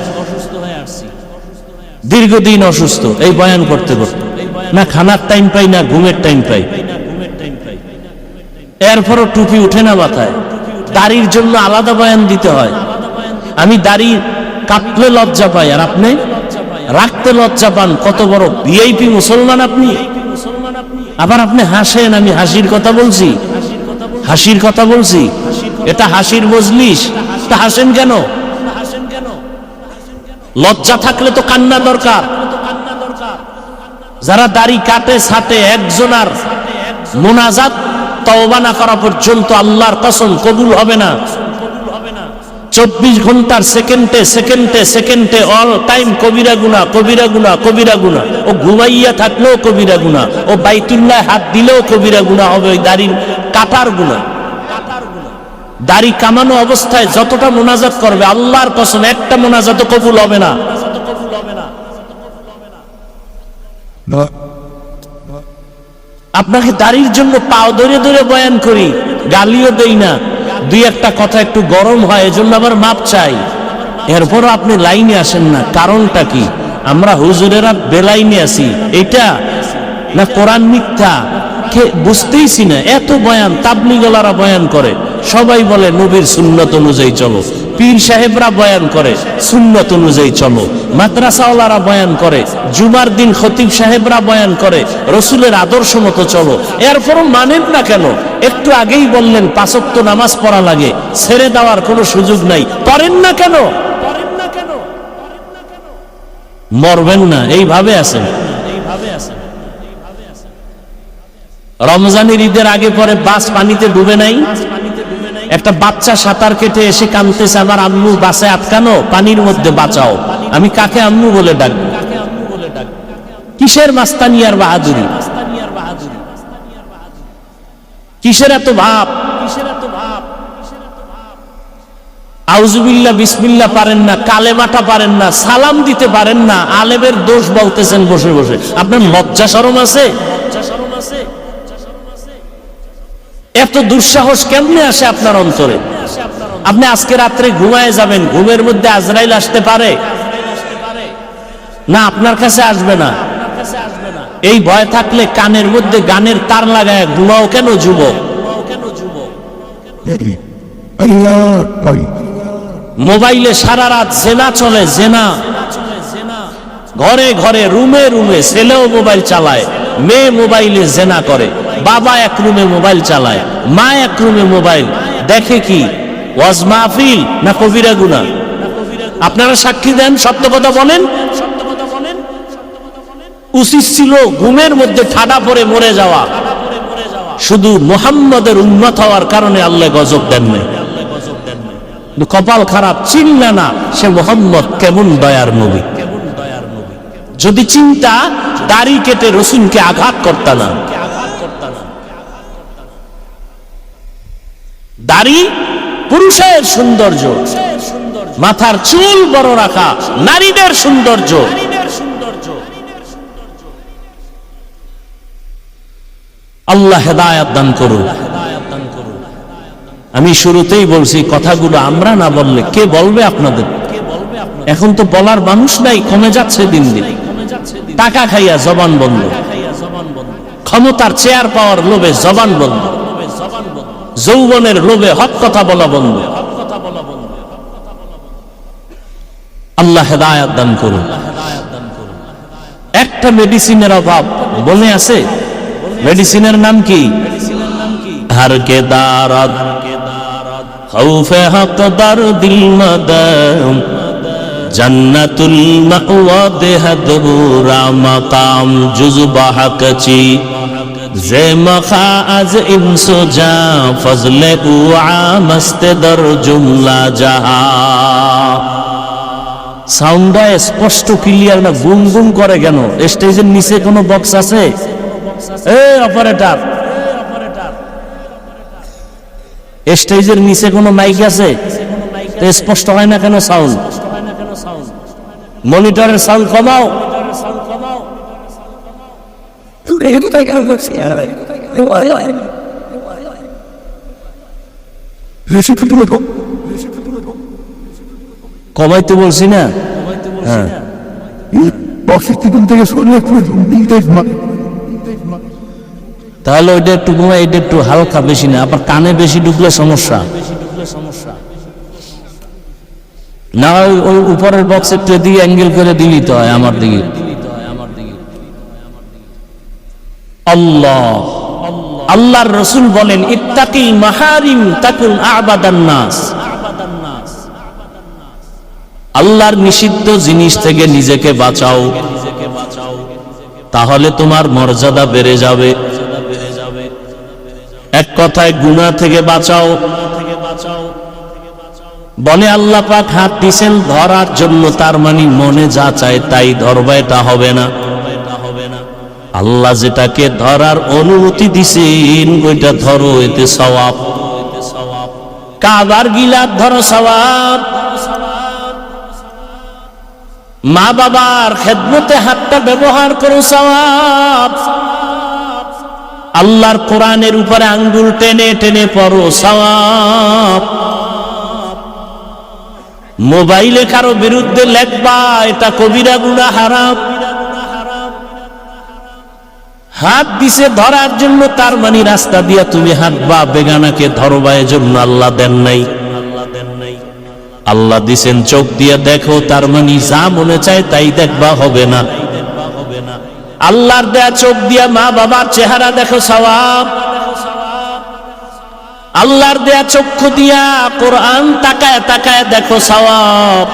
দীর্ঘদিন অসুস্থ এই বয়ান করতে করতে। না খানার টাইম পাই, না ঘুমের টাইম পাই, এরপরও টুপি উঠে না মাথায়। দাড়ির জন্য আলাদা বয়ান দিতে হয়। আমি দাড়ি কাটলে লজ্জা পাই, আর আপনি রাখতে লজ্জা পান। কত বড় ভিআইপি মুসলমান আপনি! আবার আপনি হাসেন, আমি হাসির কথা বলছি, হাসির কথা বলছি। এটা হাসির মজলিস, তা হাসেন কেন? লজ্জা থাকলে তো কান্না দরকার। যারা দাড়ি কাটে ছাটে, একজনার মুনাজাত তওবা না করা পর্যন্ত আল্লাহর কসম কবুল হবে না। 24 ঘন্টার সেকেন্ডে সেকেন্ডে সেকেন্ডে অল টাইম কবিরা গুনাহ, কবিরা গুনাহ, কবিরা গুনাহ। ও ঘুমাইয়া থাকলেও কবিরা গুনাহ, ও বাইতুল্লাহ হাত দিলেও কবিরা গুনাহ হবে। ওই দাড়ির কাটার গুনাহ। দাড়ি কামানো অবস্থায় যতটা মুনাজাত করবে, আল্লাহর কসম একটা মুনাজাতও কবুল হবে না। আপনাকে দাড়ির জন্য পাও ধরে ধরে বয়ান করি, গালিও দেই না, দুই একটা কথা একটু গরম হয়, এজন্য আবার মাপ চাই। এরপরও আপনি লাইনে আসেন না, কারণটা কি? আমরা হুজুরেরা বেলাইনে আছি, এটা না কোরআন মিথ্যা বুঝতেইছি না। এত বয়ান তাবলিগলারা বয়ান করে, সবাই বলে নবীর সুন্নত অনুযায়ী চলো। পীর সাহেবরা বয়ান করে সুন্নত অনুযায়ী চলো। মাদ্রাসাওয়ালারা বয়ান করে, জুমার দিন খতিব সাহেবরা বয়ান করে রসুলের আদর্শ মতো চলো। এরপরও মানেন না কেন? একটু আগেই বললেন 5 ওয়াক্ত নামাজ পড়া লাগে, ছেড়ে দেওয়ার কোনো সুযোগ নাই, করেন না কেন? মরবেন না, এইভাবে আছেন। রমজানের ঈদের আগে পরে বাস পানিতে ডুবে নাই, একটা বাচ্চা সাঁতার কেটে এসে কাঁদতেছে, আমার আম্মু বাসে আটকানো, পানির মধ্যে বাঁচাও। আমি কাকে আম্মু বলে ডাকবো? কিসের মাস্তানি আর বাহাদুরি? কিসের এত ভাব? আউযুবিল্লাহ বিসমিল্লাহ পারেন না, কালেমাটা পারেন না, সালাম দিতে পারেন না, আলেমের দোষ বলতেছেন বসে বসে। আপনার লজ্জা শরম আছে? এত দুঃসাহস কেমনে আসে আপনার অন্তরে? আপনি আজকে রাত্রে ঘুমায় যাবেন, ঘুমের মধ্যে আজরাইল আসতে পারে না? আপনার কাছে আসবে না। এই ভয় থাকলে কানের মধ্যে গানের তার লাগায় ঘুমাও কেন যুবক? মোবাইলে সারা রাত জেনা চলে, জেনা ঘরে ঘরে, রুমে রুমে। ছেলেও মোবাইল চালায়, মেয়ে মোবাইলে জেনা করে, বাবা এক রুমে মোবাইল চালায়, মা এক রুমে মোবাইল দেখে। কি ওয়াজ মাহফিল না কবিরা গুনাহ? আপনারা সাক্ষী দেন, সত্য কথা বলেন। উচিত ছিল ঘুমের মধ্যে ঠাডা পড়ে মরে যাওয়া, শুধু মুহাম্মদের উম্মত হওয়ার কারণে আল্লাহ গজব দেন নাই। কপাল খারাপ, চিনলে না সে মুহাম্মদ কেমন দয়ার নবী। যদি চিন্তা, দাড়ি কেটে রসুলকে আঘাত করতা না। দাড়ি পুরুষের সৌন্দর্য, মাথার চুল বড় রাখা নারীদের সৌন্দর্য। আল্লাহ হেদায়েত দান করুন। আমি শুরুতেই বলছি, কথাগুলো আমরা না বললে কে বলবে আপনাদের? এখন তো বলার মানুষ নাই, কমে যাচ্ছে দিন দিন। টাকা খাইয়া জবান বন্ধ, ক্ষমতার চেয়ার পাওয়ার লোভে জবান বন্ধ, যৌবনের লোভে হক কথা বলা বন্ধ। আল্লাহ হেদায়েত দান করুন। একটা মেডিসিনের অভাব বলে আছে, মেডিসিনের নাম কি? হর কে দারদ খৌফে হক দরদিল মাদাম জান্নাতুল মাওয়া দেহদুরা মাকাম জুজবা হকচি জে মখা আজ ইনসুজা ফজলে উ আমস্তে দর জুমলা জাহা। সাউন্ডটা স্পষ্ট ক্লিয়ার না, গুম গুম করে কেন? স্টেজের নিচে কোনো বক্স আছে? অপারেটর, স্টেজের নিচে কোনো মাইক আছে? স্পষ্ট হয় না কেন সাউন্ড? মনিটরের সাউন্ড কমাও। কমাইতে বলছি না? হ্যাঁ, তাহলে ওইটা একটু কমাই, এটা একটু হালকা, বেশি না। আবার কানে বেশি ঢুকলে সমস্যা না। ওই উপরের বক্স একটু দিয়ে অ্যাঙ্গেল করে দিলি তো হয় আমার দিকে। আল্লাহ, আল্লাহর রাসূল বলেন, ইত্তাকিল মাহারিম তাকুন আবাদান নাস। আল্লাহর নিষিদ্ধ জিনিস থেকে নিজেকে বাঁচাও, তাহলে তোমার মর্যাদা বেড়ে যাবে। এক কথায় গুনাহ থেকে বাঁচাও। বলে আল্লাহ পাক হাত দিয়েছেন ধরার জন্য, তার মানে মনে যা চায় তাই ধরবা, এটা হবে না। আল্লাহ যেটাকে ধরার অনুমতি দিছেন ওইটা ধরো, এতে সওয়াব। কাবার গিলাফ ধরো, সওয়াব। মা বাবার খেদমতে হাতটা ব্যবহার করো, সওয়াব। আল্লাহর কোরআনের উপরে আঙ্গুল টেনে টেনে পড়ো, সওয়াব। মোবাইলে কারো বিরুদ্ধে লেখবা, এটা কবিরা গুনাহ, হারাম। হাত দিছে ধরার জন্য, তার মানে রাস্তা দিয়া তুমি হাঁটবা, বেগানাকে ধরবা, এজন্য আল্লাহ দেন নাই। আল্লাহ দিছেন চোখ দিয়ে দেখো, তার মানে যা মনে চায় তাই দেখবা, হবে না। আল্লাহর দেয়া চোখ দিয়া মা বাবার চেহারা দেখো, সওয়াব। আল্লাহর দেয়া চক্ষু দিয়া কোরআন তাকায় তাকায় দেখো, সওয়াব।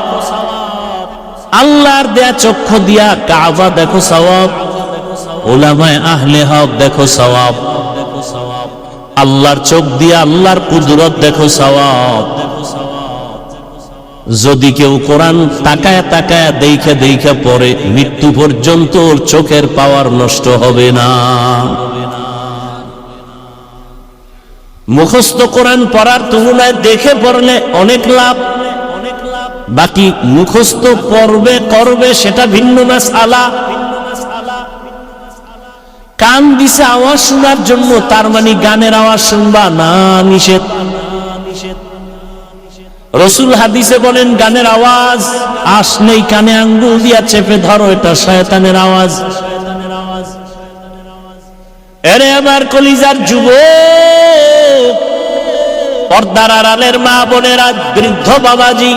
আল্লাহর দেয়া চক্ষু দিয়া কাবা দেখো, সওয়াব। উলামায়ে আহলে হক দেখো, সওয়াব। আল্লাহর চোখ দিয়ে আল্লাহর কুদরত দেখো, সওয়াব। যদি কেউ কোরআন তাকায় তাকায় দেখে দেখে পড়ে, মৃত্যু পর্যন্ত ওর চোখের পাওয়ার নষ্ট হবে না। মুখস্থ কোরআন পড়ার তুলনায় দেখে পড়লে অনেক লাভ। বাকি মুখস্থ পড়বে করবে সেটা ভিন্ন মাসআলা। কান দিছে আওয়াজ শোনার জন্য, তার মানে গানের আওয়াজ শুনবা না, নিষেধ। রাসূল হাদিসে বলেন গানের আওয়াজ আসলেই কানে আঙ্গুল দিয়া চেপে ধরো, এটা শয়তানের আওয়াজ। এরে আমার কলিজার যুবক, পর্দার আড়ালের মা বোনেরা, বৃদ্ধ বাবাজি,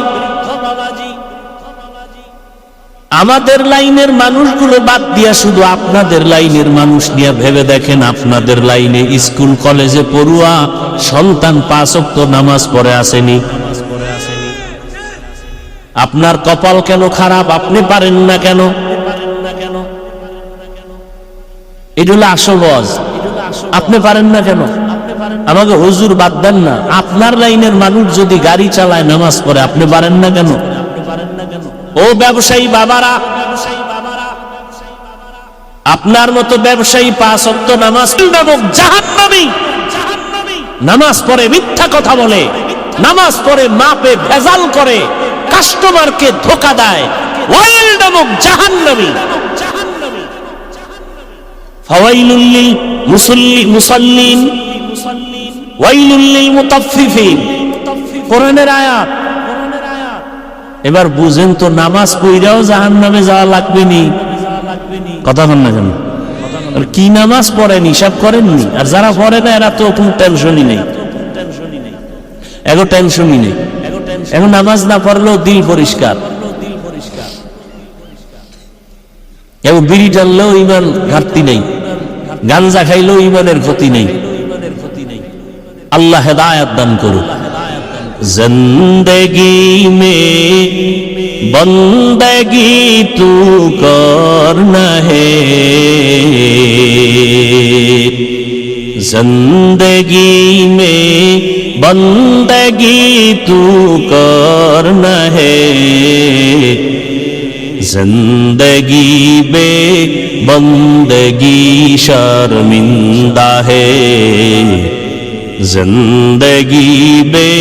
আমাদের লাইনের মানুষগুলো বাদ দিয়া শুধু আপনাদের লাইনের মানুষ নিয়ে ভেবে দেখেন। আপনাদের লাইনে স্কুল কলেজে পড়ুয়া সন্তান 5 ওয়াক্ত নামাজ পড়ে আসেনি। আপনার কপাল কেন খারাপ? আপনি পারেন না কেন? এটা হলো আসল ওয়াজ। আপনি পারেন না কেন? আমাকে হুজুর বাদ দেন না। আপনার লাইনের মানুষ যদি গাড়ি চালায় নামাজ পড়ে, আপনি পারেন না কেন? ও ব্যবসায়ী বাবারা, আপনার মতো ব্যবসায়ী 5 ওয়াক্ত নামাজ নামক জাহান্নামী নামাজ পড়ে মিথ্যা কথা বলে, নামাজ পড়ে মাপে ভেজাল করে, কাস্টমারকে ধোঁকা দেয়, ওয়াইল নামক জাহান্নামী। ফাওয়াইলুল লিল মুসাল্লিন ওয়াইলুল লিল মুতাফফিফিন, কোরআনের আয়াত। এবার বুঝেন তো, নামাজ পড়াও জাহান্নামে যাওয়া লাগবে নি? কথা বল না কেন? কি নামাজ পড়েন হিসাব করেননি? আর যারা পড়ে না এরা তো কোনো টেনশনই নেই, এগো টেনশনই নেই। এখন নামাজ না পড়লেও দিল পরিষ্কার, এবং বিড়ি টানলেও ইমান ঘাটতি নেই, গাঞ্জা খাইলেও ইমানের ক্ষতি নেই। আল্লাহ হেদায়েত দান করুক। जिंदगी में बंदगी तू करना है, जिंदगी में बंदगी तू करना है, जिंदगी में बंदगी शर्मिंदा है, जिंदगी में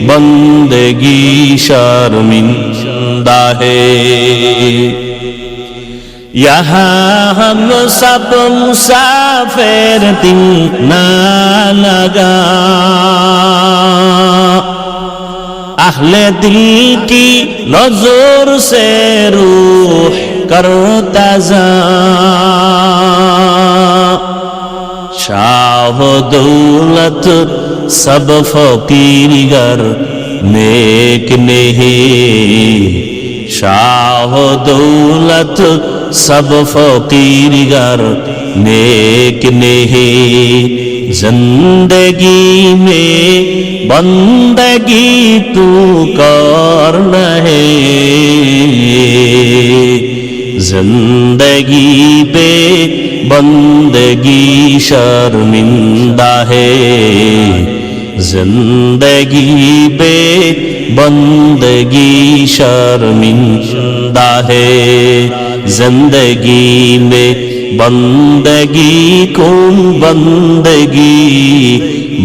बंदगी शर्मिंदा है। यहाँ हम सब मुसाफिर दिल ना लगा, अहले दिल की नजर से रूह करता जा, शाह दौलत सब फकीरगर नेक नहीं, शाह दौलत सब फकीरगर नेक नहीं, जिंदगी में बंदगी तू करना है, जिंदगी पे बंदगी शर्मिंदा है, जिंदगी पे बंदगी शर्मिंदा है, जिंदगी में बंदगी कौन बंदगी,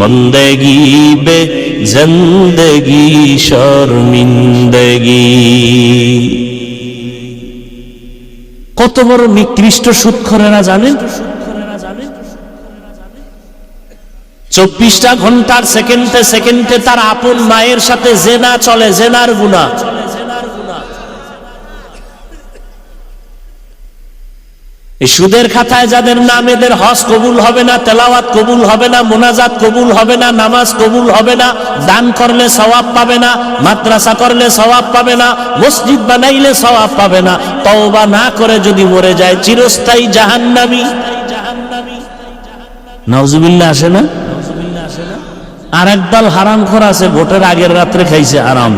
बंदगी बे जिंदगी शर्मिंदगी। কত বড় নিকৃষ্ট সুদখোরেরা জানেন? 24টা ঘন্টার সেকেন্ডে সেকেন্ডে তার আপন মায়ের সাথে জেনা চলে, জেনার গুনাহ। এই সুদের খাতায় যাদের নাম, এদের হজ কবুল হবে না, তেলাওয়াত কবুল হবে না, মোনাজাত কবুল হবে না, নামাজ কবুল হবে না, দান করলে সওয়াব পাবে না, মাদ্রাসা করলে সওয়াব পাবে না, মসজিদ বানাইলে সওয়াব পাবে না। তওবা না করে যদি মরে যায় চিরস্থায়ী জাহান্নামী। নাউজুবিল্লাহ আসে না? আর একদল হারামখোর আছে, ভোটের আগের রাত্রে খাইছে আরাম,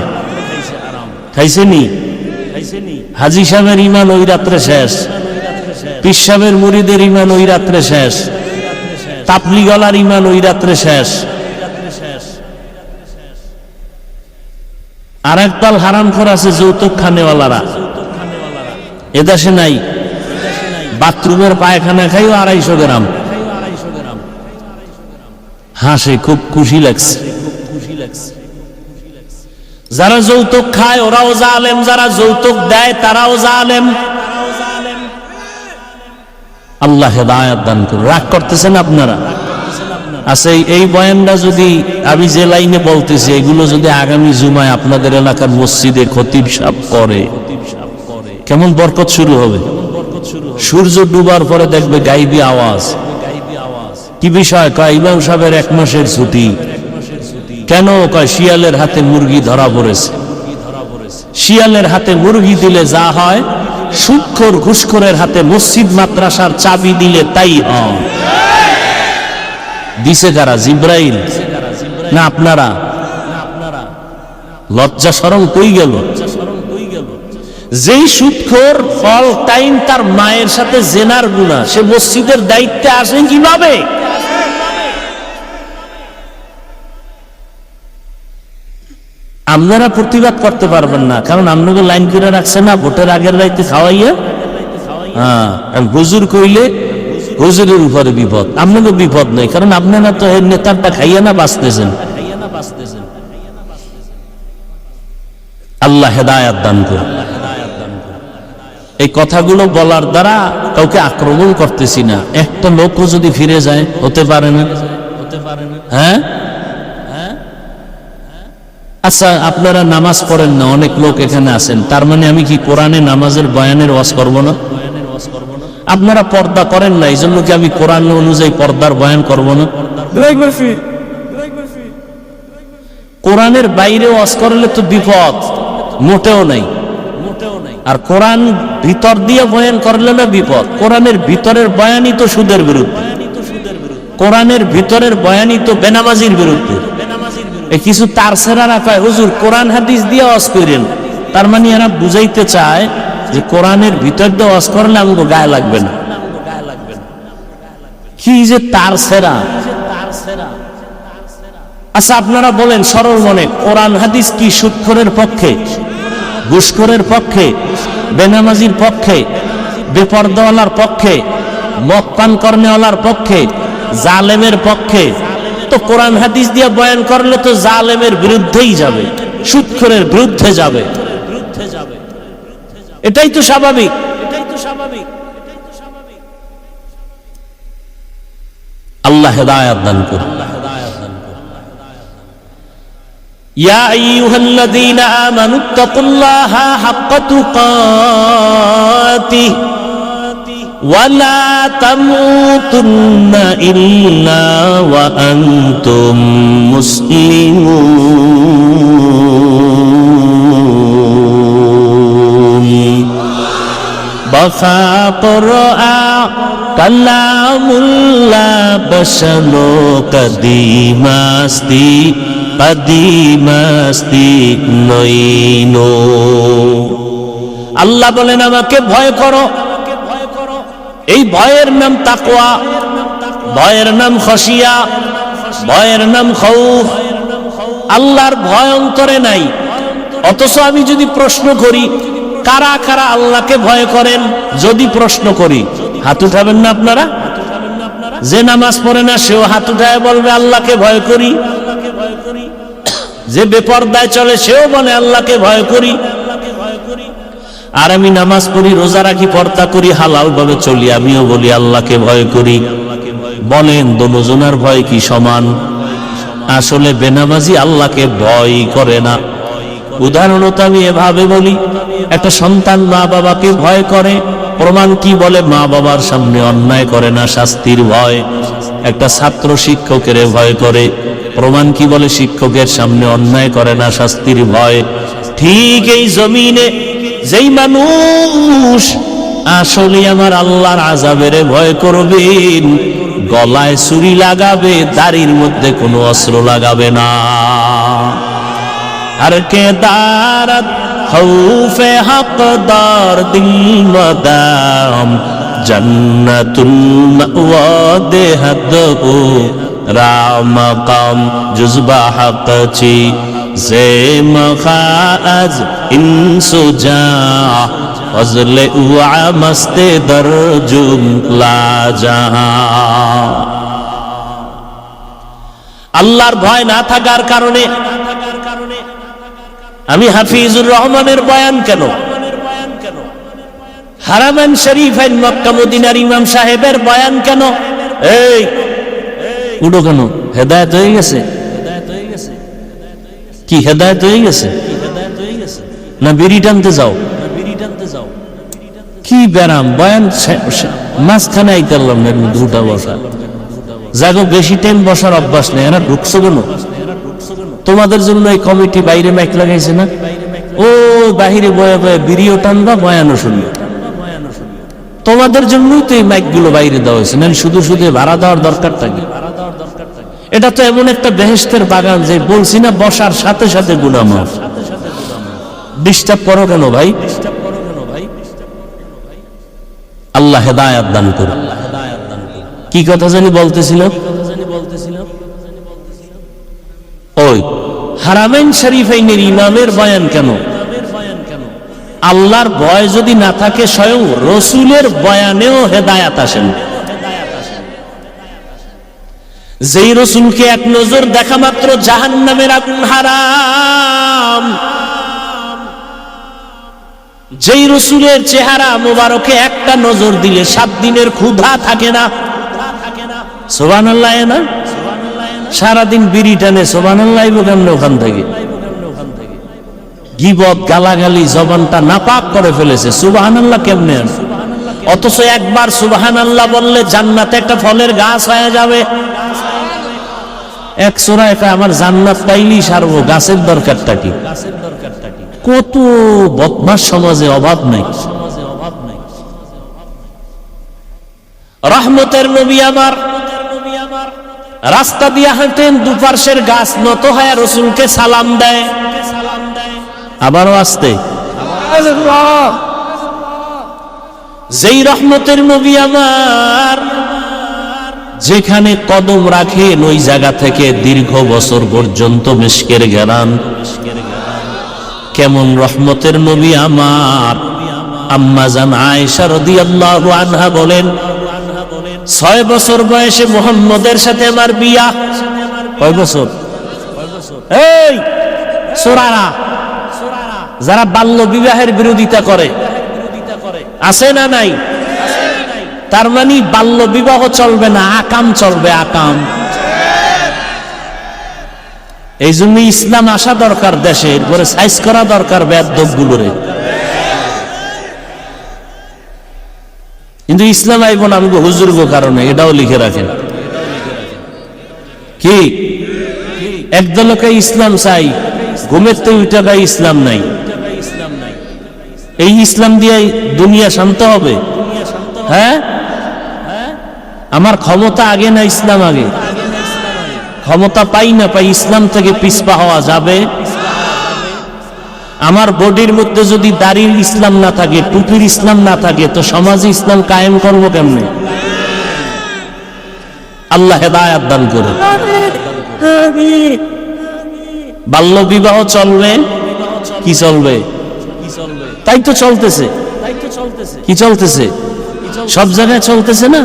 খাইছেনি? হাজী সাহেবের ঈমান ওই রাত্রে শেষ, পীর সাহেবের মুরিদের ঈমান ওই রাত্রে শেষ, তাবলীগওয়ালার ঈমান ওই রাত্রে শেষ। আর একদল হারামখোর আছে যৌতুক খানেওয়ালারা, এদেশে নাই। বাথরুমের পায়খানা খাইও 250 গ্রাম। হাসে, খুব খুশি লাগছে। যারা যৌতুক খায় ওরাও জালেম, যারা যৌতুক দেয় তারাও জালেম। আল্লাহ হেদায়েত দান করুন। রাগ করতেছেন আপনারা? আচ্ছা, এই বয়ানটা যদি আমি যে লাইনে বলতেছি এগুলো যদি আগামী জুমায় আপনাদের এলাকার মসজিদে খতিব সাহেব করে, কেমন বরকত শুরু হবে? সূর্য ডুবার পরে দেখবে গাইবি আওয়াজ। কি বিষয়? কয় ইমাম সাহেবের 1 মাসের ছুটি। কেন? কয় শিয়ালের হাতে মুরগি ধরা পড়েছে। শিয়ালের হাতে মুরগি দিলে যা হয়, সুদখোর ঘুষখোরের হাতে মসজিদ মাদ্রাসার চাবি দিলে তাই হয়। দিছে কারা? জিব্রাইল না আপনারা? লজ্জা শরম কই গেল? যেই সুদখোর অল টাইম তার মায়ের সাথে জেনার গুনাহ, সে মসজিদের দায়িত্বে আসেন কিভাবে? আপনারা প্রতিবাদ করতে পারবেন না, কারণ আপনাকে লাইন করে রাখছে না ভোটের আগের রাইতে খাওয়াইয়া। হ্যাঁ, হুজুর কইলে হুজুরের উপরে বিপদ, আপনাকে বিপদ নেই, কারণ আপনারা তো এর নেতারটা খাইয়া না বাঁচতেছেন। আল্লাহ হেদায়েত দান করুন। এই কথাগুলো বলার দ্বারা কাউকে আক্রমণ করতেছি না। একটা লোকও যদি ফিরে যায়, হতে পারে না? হ্যাঁ, আচ্ছা, আপনারা নামাজ পড়েন না, অনেক লোক এখানে আছেন, তার মানে আমি কি কোরআনে নামাজের বয়ানের ওয়াজ করব না? আপনারা পর্দা করেন না, এই জন্য কি আমি কোরআন অনুযায়ী পর্দার বয়ান করব না? কোরআনের বাইরে ওয়াজ করলে তো বিপদ, মোটেও নাই। আর কোরআন ভিতর দিয়ে বয়ান করলে না বিপদ। কোরআনের ভিতরের বয়ানই তো সুদের বিরুদ্ধে, কোরআনের ভিতরের বয়ানই তো বেনামাজির বিরুদ্ধে। কিছু তার সেরারা কয় হুজুর কোরআন হাদিস দিয়ে ওয়াজ করেন, তার মানে এরা বুঝাইতে চায় যে কোরআনের ভিতর দিয়ে ওয়াজ করলে আমাকে গায়ে লাগবে না। কি যে তার সেরা! আচ্ছা, আপনারা বলেন সরল মনে, কোরআন হাদিস কি সুদখোরের পক্ষে, ঘুষখোরের পক্ষে, বেনামাজির পক্ষে, বেপরদাওয়ালার পক্ষে, মদ পান কর্মেওয়ালার পক্ষে, জালেমের পক্ষে? তো কোরআন হাদিস দিয়ে বয়ান করলে তো জালেমের বিরুদ্ধেই যাবে, সুদখোরের বিরুদ্ধে যাবে। এটাই তো স্বাভাবিক। আল্লাহ হেদায়েত দান করুন। ইয়া আইয়ুহাল্লাযীনা আমানুত্তাকুল্লাহা হাক্কা তুকাতিহি ওয়া লা তামুতুন্না ইল্লা ওয়া আনতুম মুসলিমুন। বাফা কুরআ কালামুল্লাহ বশনো কদিমাস্তি কদিমাস্তি নইনো। আল্লাহ বলেন আমাকে ভয় করো। এই ভয়ের নাম তাকওয়া, ভয়ের নাম খশিয়া, ভয়ের নাম খৌফ। আল্লাহর ভয় অন্তরে নাই। অথচ আমি যদি প্রশ্ন করি কারা কারা আল্লাহকে ভয় করেন, যদি প্রশ্ন করি, হাত উঠাবেন না আপনারা? যে নামাজ পড়ে না সেও হাত উঠায় বলবে আল্লাহকে ভয় করি। যে বেপরদায় চলে সেও বলে আল্লাহকে ভয় করি। আর আমি নামাজ পড়ি, রোজা রাখি, পর্দা করি, হালাল ভাবে চলি, আমিও বলি আল্লাহকে ভয় করি। বলেন দোনোজনার ভয় কি সমান? আসলে বেনামাজি আল্লাহকে ভয় করে না। উদাহরণত আমি এভাবে বলি, একটা সন্তান মা বাবাকে ভয় করে, প্রমাণ কি? বলে মা বাবার সামনে অন্যায় করে না, শাস্তির ভয়। একটা ছাত্র শিক্ষকের ভয় করে, প্রমাণ কি? বলে শিক্ষকের সামনে অন্যায় করে না, শাস্তির ভয়। ঠিক এই জমিনে যেই মানুষ আসলে আমার আল্লাহর আযাবের ভয় করবেন, গলায় ছুরি লাগাবে, দাড়ির মধ্যে কোনো অস্ত্র লাগাবে না। আর কে দারাত খৌফে হকদার দিল মদাম জান্নাতুল মাওয়া দেহাদ ও রামকাম জুজবা হাকচি জে মখাজ ইনসুজা ফজলে উয়া মস্তে দরজুম লাজাহা। আল্লাহর ভয় না থাকার কারণে আমি হাফিজুর রহমানের বয়ান কেন, হারামাইন শরীফাইন মক্কা মদিনার ইমাম সাহেবের বয়ান কেন, এই উঠো কেন? হেদায়েত হয়ে গেছে? কি হেদায়েত হয়ে গেছে না বিড়ি টানতে যাও? কি ব্যারাম বয়ান মাঝখানে আইতারলাম না, দুটা বসা যাগো, বেশি টাইম বসার অভ্যাস নেই। এরা ঢুকছো কেন? তোমাদের জন্য এই কমিটি বাইরে মাইক লাগাইছে না? ও বাহিরে বয়ে বয়ে বিড়িও টানবা, বয়ানও শুনবে। তোমাদের জন্যই তো এই মাইক গুলো বাইরে দেওয়া হয়েছে, না শুধু শুধু ভাড়া দেওয়ার দরকারটা কি? এটা তো এমন একটা বেহেশতের বাগান যে বলছি না বসার সাথে সাথে গুনাহ মাফ। ডিস্টার্ব করো কেন ভাই? আল্লাহ হেদায়েত দান করুন। কি কথা জানি বলতেছিলাম? ওই হারামাইন শরীফাইনের ইমামের বয়ান কেন? আল্লাহর ভয় যদি না থাকে স্বয়ং রসুলের বয়ানেও হেদায়েত আসেন। যেই রসুলকে এক নজর দেখা মাত্র জাহান্নামের আগুন হারাম, যেই রসুলের চেহারা মোবারকে একটা নজর দিলে 7 দিনের ক্ষুধা থাকে না। সুবহানাল্লাহ না? সারাদিন বিড়ি টানে, সুবহানাল্লাহ কেমনে ওখান থেকে? গীবত গালাগালি জবানটা নাপাক করে ফেলেছে, সুবহানাল্লাহ কেমনে? অথচ একবার সুবহানাল্লাহ বললে জান্নাতে একটা ফলের গাছ হয়ে যাবে। এক সূরায় আমার জান্নাত পাইলেই সারবো, গাছের দরকারটা কি? কত বদমাশ সমাজে অভাব নাই। রহমতের নবী আমার রাস্তা দিয়ে হাঁটেন, দুপার্শ্বের গাছ নত হয়ে রসুলকে সালাম দেয়, আবারও আসতে। যেই রহমতের নবী আমার যেখানে কদম রাখেন ওই জায়গা থেকে দীর্ঘ বছর পর্যন্ত মিশকের ঘেরান। কেমন রহমতের নবী আমার! আম্মা জান আয়েশা রাদিয়াল্লাহু আনহা বলেন, 6 বছর বয়সে মুহাম্মদের সাথে আমার বিয়া। কয় বছর? এই সোরারা যারা বাল্য বিবাহের বিরোধিতা করে আছে না নাই? তার মানে বাল্য বিবাহ চলবে না, আকাম চলবে, আকাম। এই জন্য ইসলাম আসা দরকার দেশে, এরপরে সাইজ করা দরকার বেয়াদব গুলোরে। কিন্তু ইসলাম আইব না আমি হুজুর গো কারণে, এটাও লিখে রাখেন। কি একদলকে ইসলাম চাই, ঘুমের তো উঠা গায়ে ইসলাম নাই। এই ইসলাম দিয়ে দুনিয়া শান্ত হবে? হ্যাঁ, আমার ক্ষমতা আগে না ইসলাম আগে? ক্ষমতা পাই না পাই ইসলাম থেকে পিছপা হওয়া যাবে? আমার বডির মধ্যে যদি দাড়ির ইসলাম না থাকে, টুপির ইসলাম না থাকে, তো সমাজে ইসলাম কায়েম করব কেমনে? আল্লাহ হেদায়েত দান করে। বাল্য বিবাহ চলবে কি চলবে? তাই তো চলতেছে। কি চলতেছে? সব জায়গায় চলতেছে না?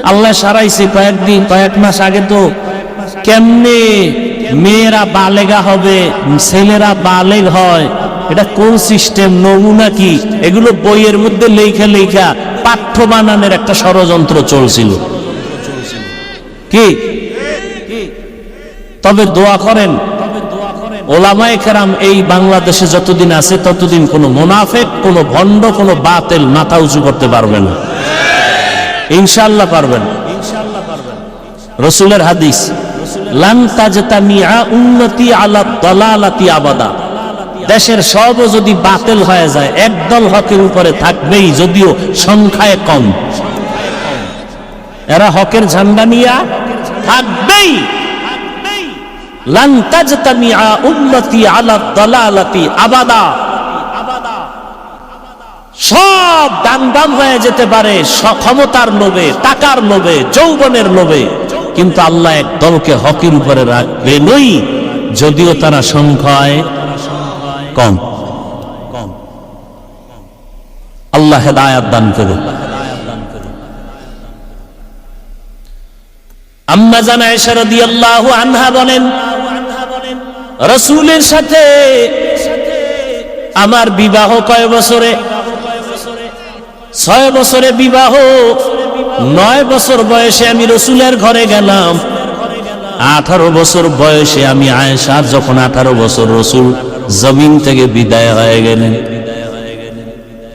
আল্লাহ সারাইছে কয়েকদিন, কয়েক মাস আগে তো কেমনে মেয়েরা বালেগা হবে, ছেলেরা বালেগ হয়, এটা কোন সিস্টেম, নমুনা কি, এগুলো বইয়ের মধ্যে লেখা লেখা পাঠ্য বানানোর একটা ষড়যন্ত্র চলছিল। কি তবে দোয়া করেন, ওলামায়ে কেরাম এই বাংলাদেশে যতদিন আছে ততদিন কোনো মুনাফিক, কোনো ভণ্ড, কোনো বাতিল মাথা উঁচু করতে পারবে না। ইনশাআল্লাহ পারবেন। রাসূলের হাদিস, লান তাজতামিআ উম্মতি আলা দালালাতি আবাদা। দেশের সব যদি বাতিল হয়ে যায়, একদল হকের উপরে থাকবেই, যদিও সংখ্যায় কম। এরা হকের ঝান্ডা নিয়ে থাকবেই। লান তাজতামিআ উম্মতি আলা দালালাতি আবাদা। সব দান দান হয়ে যেতে পারে ক্ষমতার লোভে, টাকার লোভে, যৌবনের লোভে, কিন্তু আল্লাহ এক দলকে হকের উপরে রাখবেনই, যদিও তারা সংখ্যায় কম। আল্লাহ হেদায়াত দান করুন। আম্মা জান আয়েশা রাদিয়াল্লাহু আনহা বলেন, রাসূলের সাথে আমার বিবাহ কয় বছরে? 6 বছরে বিবাহ। 9 বছর বয়সে আমি রাসূলের ঘরে গেলাম। 18 বছর বয়সে আমি আয়েশা, যখন 18 বছর রাসূল জমিন থেকে বিদায় হয়ে গেলেন।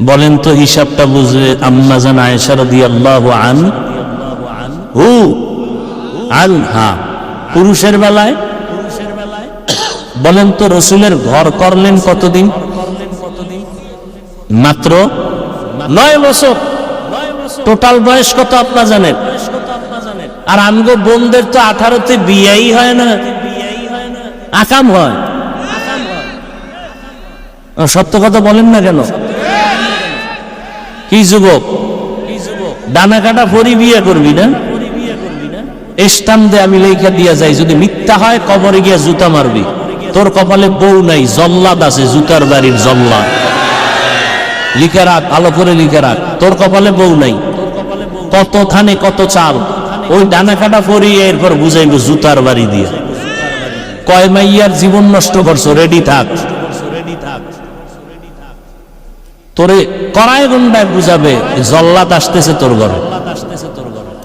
বলেন তো হিসাবটা বুঝবে। আম্মা জান আয়েশা রাদিয়াল্লাহু আনহা পুরুষের বেলায় বলেন তো রাসূলের ঘর করলেন কতদিন? মাত্র 9 বছর। টোটাল বয়স কত আপনারা জানেন? আর আমগো বোনদের তো 18তে বিয়েই হয় না, আকাম হয়। সত্য কথা বলেন না কেন? কি যুবক, ডানা কাটা পরি বিয়ে করবি না? স্টাম্প দে, আমি লেখা দিয়া যাই, যদি মিথ্যা হয় কবরে গিয়া জুতা মারবি। তোর কপালে বউ নাই, জল্লাদ আছে, জুতার বাড়ির জল্লাদ। লিখে রাখ, ভালো করে লিখে রাখ, তোর কপালে বউ নাই। কত থানে কত চাল, ওই ডানা কাটা পরিয়ে এরপর বুঝাইব জুতার বাড়ি দিয়ে। কয় মাইয়ার জীবন নষ্ট করছো, রেডি থাক। তোরে কড়ায় গন্ডায় বুঝাবে জল্লাদ আসতেছে তোর ঘরে।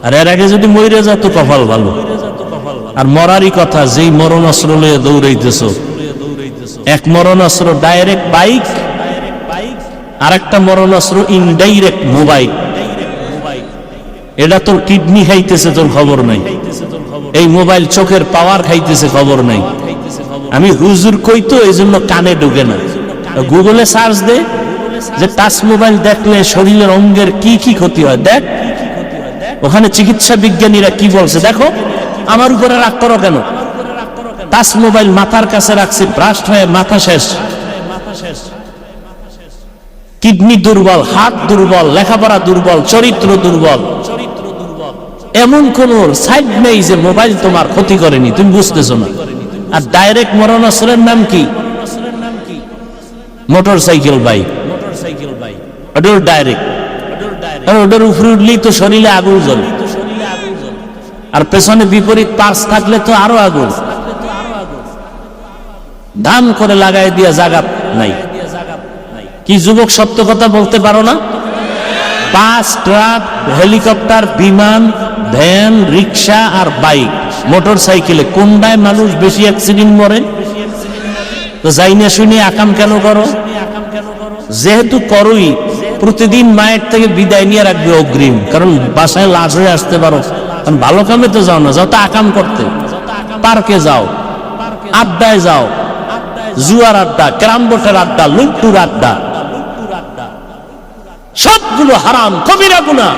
আর এর আগে যদি মরে যা তো কপাল ভালো। আর মরারই কথা, যেই মরণ অস্ত্র লয়ে দৌড়াইতেছ, এক মরণ অস্ত্র ডাইরেক্ট বাইক, আর একটা মরণ অস্ত্র ইনডাইরেক্ট মোবাইল। এটা তোর কিডনি খাইতেছে, তোর খবর নাই। এই মোবাইল চোখের পাওয়ার খাইতেছে, খবর নাই। আমি হুজুর কই তো এই জন্য কানে ঢুকে না। গুগলে সার্চ দে যে টাচ মোবাইল দেখলে শরীরের অঙ্গের কি কি ক্ষতি হয়, দেখ ওখানে চিকিৎসা বিজ্ঞানীরা কি বলছে। দেখো, আমার উপরে রাগ করো কেন? টাচ মোবাইল মাথার কাছে রাখছি, ব্রাস্ট হয়ে মাথা শেষ। কিডনি দুর্বল, হাত দুর্বল, লেখাপড়া দুর্বল, চরিত্র দুর্বল। এমন কোন সাইড নেই যে মোবাইল তোমার ক্ষতি করেনি, তুমি বুঝতেছো না। আর ডাইরেক্ট মরণাস্ত্রের নাম কি? Motor cycle bike. ওটার ডাইরেক্ট, ওটার উপরে উঠলেই তো শরীরে আগুন জ্বলে। আর পেছনে বিপরীত পার্স থাকলে তো আরো আগুন। দাম করে লাগাই দিয়া জায়গা নাই। কি যুবক সত্য কথা বলতে পারো না? বাস, ট্রাক, হেলিকপ্টার, বিমান, ভ্যান, রিক্সা আর বাইক, মোটর সাইকেলে কোনটায় মানুষ বেশি অ্যাক্সিডেন্ট মরে? তো যাই না শুনে আকাম কেন করো? যেহেতু করোই, প্রতিদিন মায়ের থেকে বিদায় নিয়ে রাখবে অগ্রিম, কারণ বাসায় লাশ হয়ে আসতে পারো। কারণ ভালো কামে তো যাও না, যাও তো আকাম করতে। পার্কে যাও, আড্ডায় যাও, জুয়ার আড্ডা, ক্যারাম বোর্ডের আড্ডা, লুট্টুর আড্ডা, সবগুলো হারাম, কবিরা গুনাহ।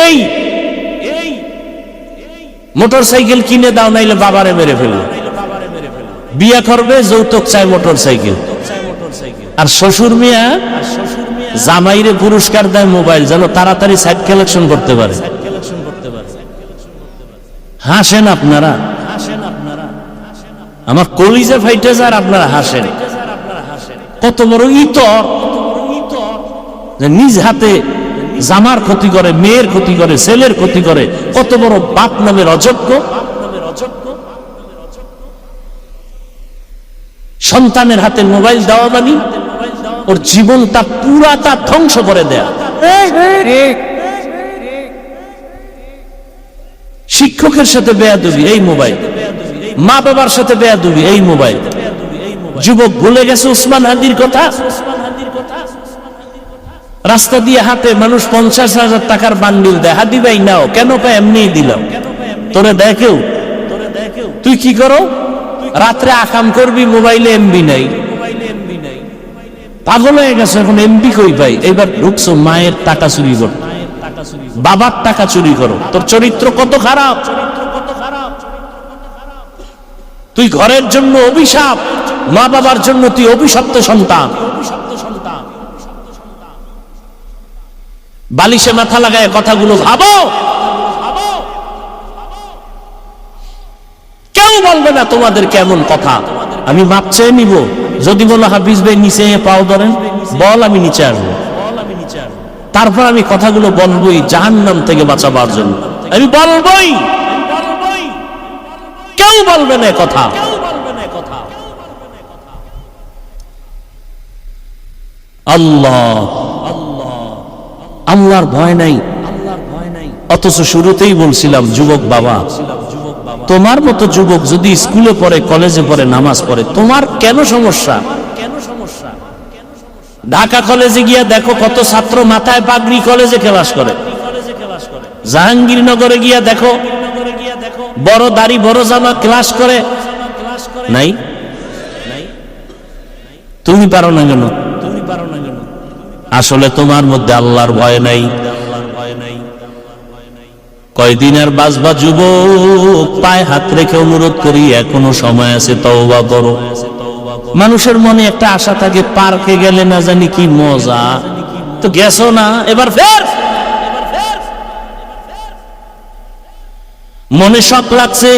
এই মোটর সাইকেল কিনে দাও, নাইলে বাবারে মেরে ফেলবে। বিয়ে করবে, যৌতুক চাই মোটর সাইকেল। আর শ্বশুর মিয়া জামাইরে পুরস্কার দেয় মোবাইল, যেন তাড়াতাড়ি সাইড কালেকশন করতে পারে। হাসেন আপনারা, আমার কলিজা ফাইটে যার, আপনারা হাসেন। কত বড় ইতর যে নিজ হাতে জামার ক্ষতি করে, মেয়ের ক্ষতি করে, ছেলের ক্ষতি করে। কত বড় বাপ নামের অযোগ্য। সন্তানের হাতে মোবাইল দেওয়া মানে ওর জীবনটা পুরাটা ধ্বংস করে দেয়া। শিক্ষকের সাথে বেয়াদবি, এই মোবাইল। মা বাবার সাথে বেয়াদবি, এই মোবাইল। যুবক ভুলে গেছে উসমান হাদির কথা। রাস্তা দিয়ে হাতে মানুষ 50,000 টাকার বান্ডিল দেয়, হাদি ভাই নাও, কেন পায়? এমনিই দিলাম। তোরে দেখেও তুই কি করো? রাত্রে আকাম করবি, মোবাইলে এমবি নাই। পাগল হয়ে গেছে, এখন এমবি কই পাই? এবার ঢুকছো মায়ের টাকা চুরি করো, বাবার টাকা চুরি করো। তোর চরিত্র কত খারাপ! তুই ঘরের জন্য অভিশাপ, মা বাবার জন্য তুই অভিশপ্ত সন্তান। বালিশে মাথা লাগায় কথাগুলো ভাবো। কেউ বলবে না তোমাদের কেমন কথা, আমি মাপ চেয়ে নিব। যদি বলো হাফিজ ভাই নিচে পাও ধরেন, বল আমি নিচে আসবো, তারপর আমি কথাগুলো বলবোই জাহান্নাম থেকে বাঁচাবার জন্য, আমি বলবোই। কেউ বলবে না কথা। আল্লাহ আল্লাহর ভয় নাই, অথচ শুরুতেই বলছিলাম যুবক বাবা, তোমার মতো যুবক যদি স্কুলে পড়ে, কলেজে পড়ে, নামাজ পড়ে, তোমার কেন সমস্যা? ঢাকা কলেজে গিয়া দেখো কত ছাত্র মাথায় পাগড়ি কলেজে ক্লাস করে। জাহাঙ্গীরনগরে গিয়া দেখো বড় দাড়ি বড় জামা ক্লাস করে। নাই? তুমি পারো না কেন? আসলে তোমার মধ্যে আল্লাহর ভয় নাই। কয়দিন আর বাঁচবা যুবক? পায়ে হাত রেখে অনুরোধ করি, এখনো সময় আছে, তওবা করো। মানুষের মনে একটা আশা থাকে, পার্কে গেলে না জানি কি মজা, তো গেছো না, এবার ফের। মনে শখ লাগছে,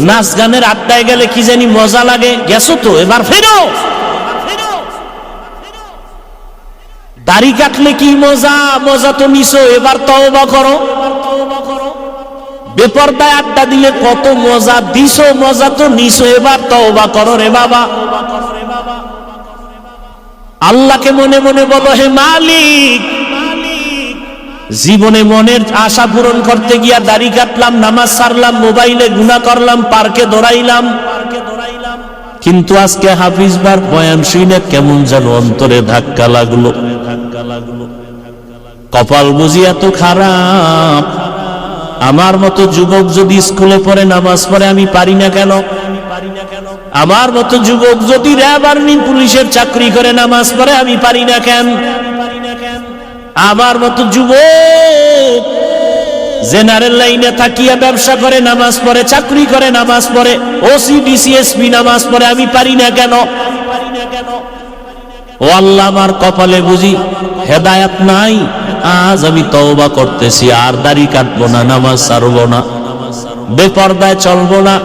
নাচ গানের আড্ডায় গেলে কি জানি মজা লাগে, গেছো তো, এবার ফেরো। দাড়ি কাটলে কি মজা, মজা তো নিছো, এবার তওবা করো। বেপরদায় আড্ডা দিলে কত মজা দিছো, মজা তো নিছো, এবার তওবা করো রে বাবা। আল্লাহকে মনে মনে বলো, হে মালিক, জীবনে মনের আশা পূরণ করতে গিয়া দাড়ি কাটলাম, নামাজ ছাড়লাম, মোবাইলে গুনাহ করলাম, পার্কে দৌড়াইলাম, কিন্তু আজকে হাফিজ বার বয়ান শুনে কেমন যেন অন্তরে ধাক্কা লাগলো। কপাল বুঝি এত খারাপ। আমার মতো যুবক যদি স্কুলে পড়ে, নামাজ পড়ে, আমি পারি না কেন? আমার মতো যুবক যদি র্যাব আর্মি পুলিশের চাকরি করে, নামাজ পড়ে, আমি পারি না কেন? আমার মতো যুবক জেনারেল লাইনে থাকিয়া ব্যবসা করে, নামাজ পড়ে, চাকরি করে, নামাজ পড়ে, ওসি ডিসি এসপি নামাজ পড়ে, আমি পারি না কেন? ও আল্লাহ, আমার কপালে বুঝি হেদায়েত নাই। আজ আমি তওবা করতেছি, আর দাড়ি কাটবো না, নামাজ ছাড়বো না, বেপরদায় চলবো না।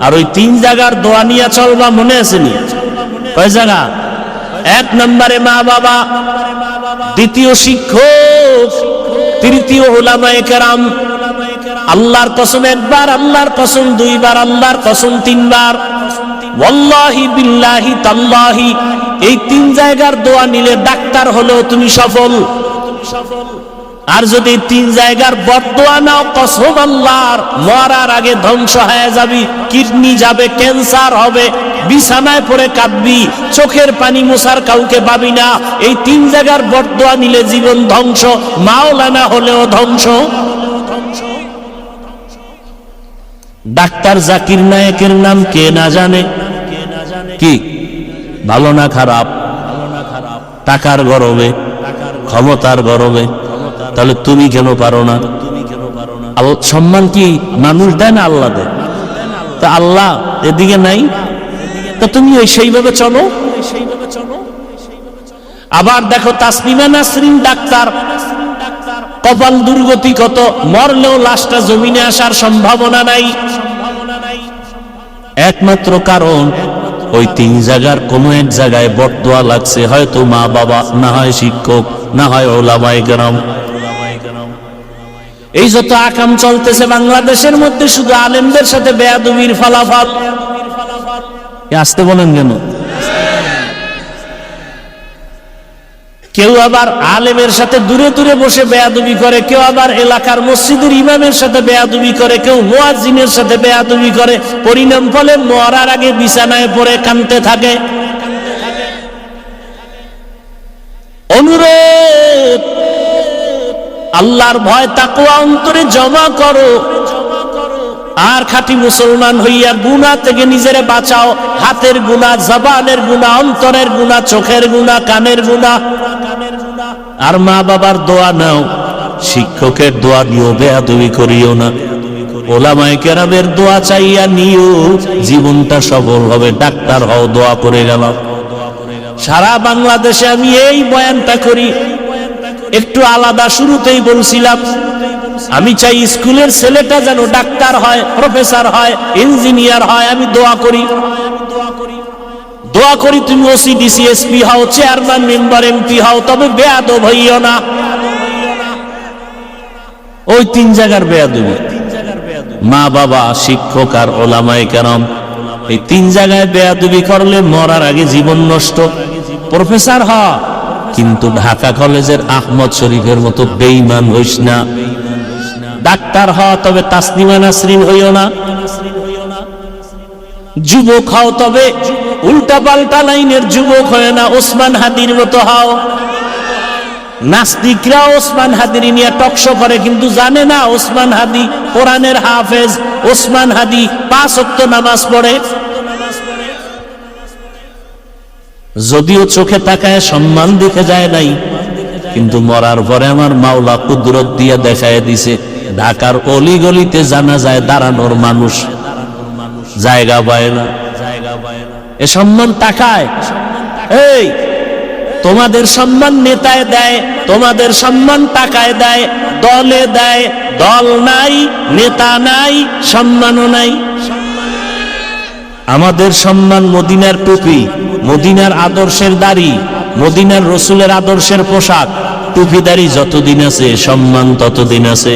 আর ওই 3 জায়গার দোয়া নিয়ে চলবা, মনে আছে নি? কয় জায়গা? 1 নম্বরে মা বাবা, দ্বিতীয় শিক্ষক, তৃতীয় উলামায়ে কেরাম। আল্লাহর কসম 1 বার, আল্লাহর কসম 2 বার, আল্লাহর কসম 3 বার, ওয়াল্লাহি বিল্লাহি তাল্লাহি, এই 3 জায়গার দোয়া নিলে ডাক্তার হলেও তুমি সফল। আর যদি 3 জায়গার বদদোয়া নাও, কসম আল্লাহর, মরার আগে ধ্বংস হয়ে যাবি, কিডনি যাবে, ক্যান্সার হবে, বিছানায় পড়ে কাঁদবি, চোখের পানি মোছার কাউকে পাবি না। এই 3 জায়গার বদদোয়া নিলে জীবন ধ্বংস, মাওলানা হলেও ধ্বংস। ডাক্তার জাকির নায়েকের নাম কে না জানে? কি ভালো না খারাপ? টাকার গরমে, ক্ষমতার গরমে। তাহলে তুমি কেন পারো না? সম্মান কি মানুষ দেয় না আল্লাহ দেয়? তা আল্লাহ এদিকে নাই, তা তুমি সেইভাবে চলো। আবার দেখো তাসলিমা নাসরিন ডাক্তার, কপাল দুর্গতি কত, মরলেও লাশটা জমিনে আসার সম্ভাবনা নাই। একমাত্র কারণ ওই 3 জায়গার কোনো এক জায়গায় বদদোয়া লাগছে, হয়তো মা বাবা, না হয় শিক্ষক, না হয় উলামায়ে কেরাম। এই যত আকাম চলতেছে বাংলাদেশের মধ্যে, শুধু আলেমদের সাথে বেয়াদবির ফলাফল। আসতে বলেন কেন? কেউ আবার আলেমের সাথে দূরে দূরে বসে বেয়াদবি করে, কেউ আবার এলাকার মসজিদের ইমামের সাথে বেয়াদবি করে, কেউ মুয়াজ্জিনের সাথে বেয়াদবি করে। পরিণাম ফলে মরার আগে বিছানায় পড়ে কাঁদতে থাকে। অনুরোধ, আল্লাহর ভয় তাকওয়া অন্তরে জমা করো, আর খাঁটি মুসলমান হইয়া গুনাহ থেকে নিজেরে বাঁচাও। হাতের গুনাহ, জবানের গুনাহ, অন্তরের গুনাহ, চোখের গুনাহ, কানের গুনাহ। আর মা বাবার দোয়া নাও, শিক্ষকের দোয়া নিও, বেয়াদবি করিও না। ওলামায়ে কেরামের দোয়া চাইয়া নিও, জীবনটা সফল হবে। ডাক্তার হও, দোয়া করে গেলাম। সারা বাংলাদেশে আমি এই বয়ানটা করি, একটু আলাদা। শুরুতেই বলছিলাম আমি চাই স্কুলের ছেলেটা যেন ডাক্তার হয়, প্রফেসর হয়, ইঞ্জিনিয়ার হয়। আমি দোয়া করি, দোয়া করি তুমি ওসি ডিসি এসপি হও, চেয়ারম্যান মেম্বার এমপি হও, তবে বেয়াদব হইও না। ওই তিন জায়গার বেয়াদবি, মা বাবা, শিক্ষক আর ওলামায়ে কেরাম, এই তিন জায়গায় বেয়াদবি করলে মরার আগে জীবন নষ্ট। প্রফেসর হ, কিন্তু ঢাকা কলেজের আহমদ শরীফের মতো বেঈমান হইস না। ডাক্তার হ, তবে তাসনিমা নাসরিন হইও না। যুবক হও, তবে উল্টা পাল্টা লাইনের যুবক হয় না, ওসমান হাদির মতো হও। নাস্তিকরা ওসমান হাদির নিয়ে টকশো করে, কিন্তু জানে না ওসমান হাদি কোরআনের হাফেজ, ওসমান হাদি 5 ওয়াক্ত নামাজ পড়ে। যদিও চোখে তাকায় সম্মান দেখে যায় নাই, কিন্তু মরার পরে আমার মাওলা কুদরত দিয়ে দেখায় দিছে ঢাকার অলিগলিতে জানা যায় দাঁড়ানোর মানুষ জায়গা পায় না। এ সম্মান তাকায়। এই তোমাদের সম্মান নেতায় দেয়, তোমাদের সম্মান টাকায় দেয়, দলে দেয়। দল নাই, নেতা নাই, সম্মানও নাই। আমাদের সম্মান মদিনার টুপি, মদিনার আদর্শের দাড়ি, মদিনার রসুলের আদর্শের পোশাক। টুপিদারি যতদিন আছে সম্মান ততদিন আছে।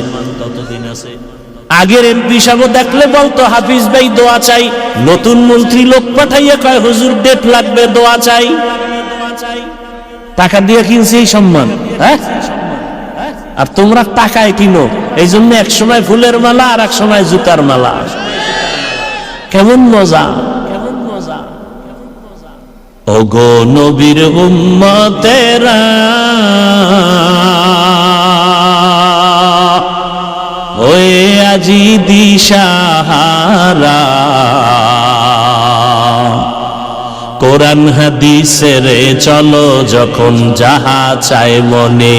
আগের এমপি সাহেব দেখলে বলতো হাফিজ ভাই দোয়া চাই, নতুন মন্ত্রী লোক পাঠাইয়া কয় হুজুর ডেট লাগবে, দোয়া চাই। টাকা দিয়ে কিনছে এই সম্মান, হ্যাঁ? আর তোমরা টাকায় কিনো, এই জন্য এক সময় ফুলের মালা আর এক সময় জুতার মালা। কেমন মজা! ওগো নবীর উম্মতেরা, ওই আজি দিশাহারা, কোরআন হাদিসের চলো যখন যাহা চায় মনে,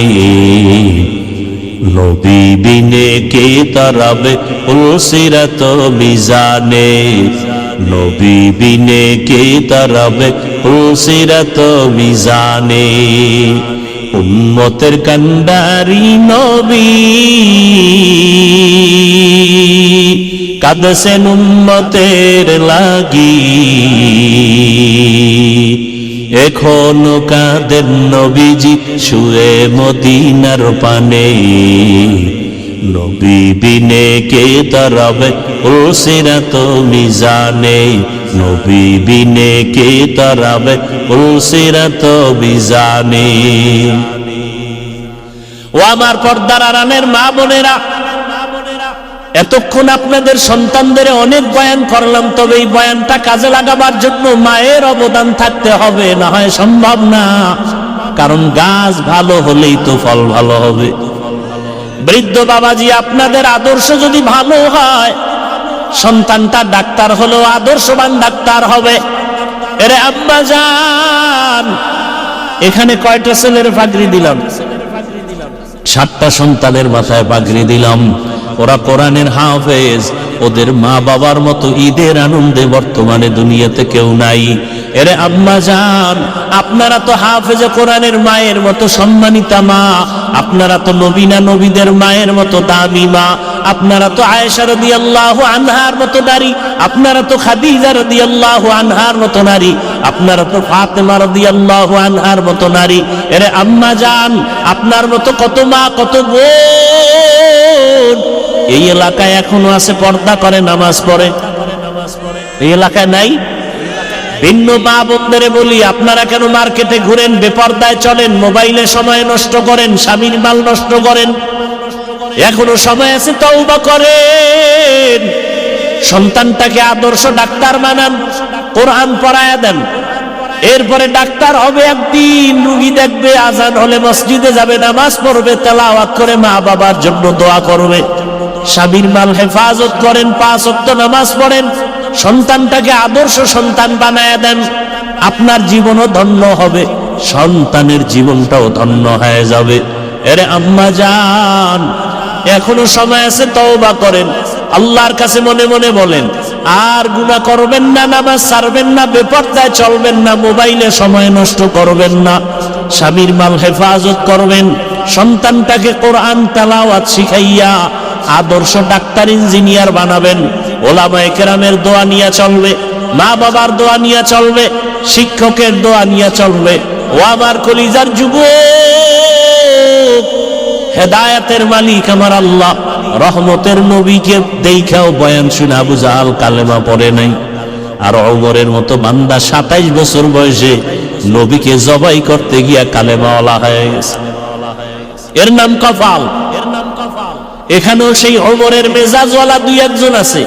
নবী বিনে কে তরবে উলসিরাত মিজানে, নবী বিনে কে তরবে উলসিরাত মিজানে। উম্মতের কান্ডারি নবী কাঁদছেন উম্মতের লাগি, এখনো কাঁদেন নবীজি শুয়ে মদিনার পানে, নবী বিনে কে তরবে উলসিরাত মিজানে, নবী বিনে কে তরবে উলসিরাত মিজানে। ও আমার পর্দার আড়ালের মা বোনেরা, এতক্ষণ আপনাদের সন্তানদের অনেক বয়ান করলাম, তবে এই বয়ানটা কাজে লাগাবার জন্য মায়ের অবদান থাকতে হবে, না হয় সম্ভব না। কারণ গাছ ভালো হলেই তো ফল ভালো হবে। বৃদ্ধ বাবাজি, আপনাদের আদর্শ যদি ভালো হয়, সন্তানটা ডাক্তার হলেও আদর্শবান ডাক্তার হবে। এরে আব্বা জান, এখানে কয়টা ছেলের পাগড়ি দিলাম? 7টা সন্তানের মাথায় পাগড়ি দিলাম। ওরা কোরআনের হাফেজ, ওদের মা বাবার মতো ঈদের আনন্দে বর্তমানে দুনিয়াতে কেউ নাই। এরে আম্মা জান, আপনারা তো হাফেজে কোরআনের মায়ের মতো সম্মানিতা মা, আপনারা তো নবীনা নবীদের মায়ের মতো দামি মা, আপনারা তো আয়েশা রাদিয়াল্লাহু আনহার মতো নারী, আপনারা তো খাদিজা রাদিয়াল্লাহু আনহার মতো নারী, আপনারা তো ফাতেমা রাদিয়াল্লাহু আনহার মতো নারী। এরে আম্মা জান, আপনার মতো কত মা, কত বোন এই এলাকায় এখনো আছে, পর্দা করে, নামাজ পড়ে। এই এলাকায় নাই? ভিন্ন মা বোনদের বলি, আপনারা কেন মার্কেটে ঘুরেন, বেপর্দায় চলেন, মোবাইলে সময় নষ্ট করেন, স্বামীর মাল নষ্ট করেন? এখনো সময় আছে, তওবা করেন। সন্তানটাকে আদর্শ ডাক্তার বানান, কোরআন পড়ায়া দেন। এরপরে ডাক্তার হবে একদিন, রুগী দেখবে, আজান হলে মসজিদে যাবে, নামাজ পড়বে, তেলাওয়াত করে মা বাবার জন্য দোয়া করবে। স্বামীর মাল হেফাজত করেন, 5 ওয়াক্ত নামাজ পড়েন, সন্তানটাকে আদর্শ সন্তান বানায়া দেন। আপনার জীবনও ধন্য হবে, সন্তানের জীবনটাও ধন্য হয়ে যাবে। এরে আম্মা জান, এখনো সময় আছে, তওবা করেন। আল্লাহর কাছে মনে মনে বলেন, আর গুনাহ করবেন না, নামাজ ছাড়বেন না, বেপরদায় চলবেন না, মোবাইলে সময় নষ্ট করবেন না, স্বামীর মাল হেফাজত করবেন, সন্তানটাকে কোরআন তেলাওয়াত শিখাইয়া আদর্শ ডাক্তার ইঞ্জিনিয়ার বানাবেন, ওলামায়ে কেরামের দোয়া নিয়ে চলবে, মা বাবার দোয়া নিয়ে চলবে, শিক্ষকের দোয়া নিয়ে চলবে। ও আমার কলিজার যুবক, হেদায়েতের মালিক আমার আল্লাহ, রহমতের নবীকে দেখাও বয়ান শুনে আবু জাহাল কালেমা পড়ে নাই। আর ওমরের মতো বান্দা 27 বছর বয়সে নবীকে জবাই করতে গিয়া কালেমাওয়ালা হয়ে গেছে। এর নাম কপাল। এখানেও সেই ওমরের মেজাজওয়ালা দুই একজন আছে,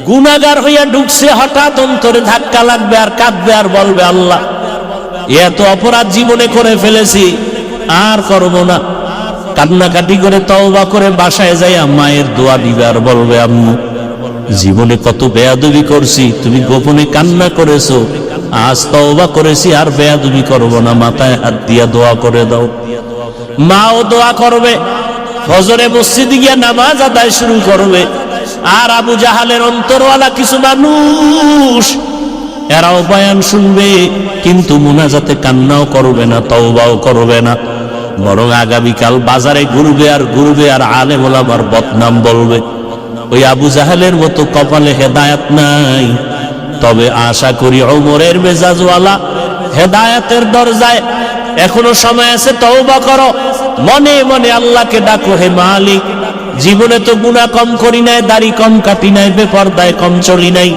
গুনাহগার হইয়া ঢুকছে, হঠাৎ অন্তরে ধাক্কা লাগবে আর কাঁদবে আর বলবে, আল্লাহ এত অপরাধ জীবনে করে ফেলেছি, আর করব না। কান্নাকাটি করে তওবা করে বাসায় যাইয়া মায়ের দোয়া দিবে আর বলবে, আম্মু জীবনে কত বেয়াদবি করছি, তুমি গোপনে কান্না করেছো, আজ তওবা করেছি আর বেয়াদবি করব না, মাথায় হাত দিয়া দোয়া করে দাও। মাও দোয়া করবে, ফজরে মসজিদে গিয়া নামাজ আদায় শুরু করবে। আর আবু জাহালের অন্তরওয়ালা কিছু মানুষ, এরাও বয়ান শুনবে, কিন্তু মুনাজাতে কান্নাও করবে না, তওবাও করবে না, বরং আগামীকাল বাজারে ঘুরবে আর ঘুরবে আর আলেম ওলামার বদনাম বলবে। ওই আবু জাহালের মতো কপালে হেদায়েত নাই। তবে আশা করি ওমরের মেজাজওয়ালা হেদায়েতের দরজায় এখনো সময় আছে, তওবা করো, মনে মনে আল্লাহকে ডাকো, হে মালিক জীবনে তো গুনাহ কম করি নাই, দাড়ি কম কাটি নাই, বেপরদায় কম চলি নাই,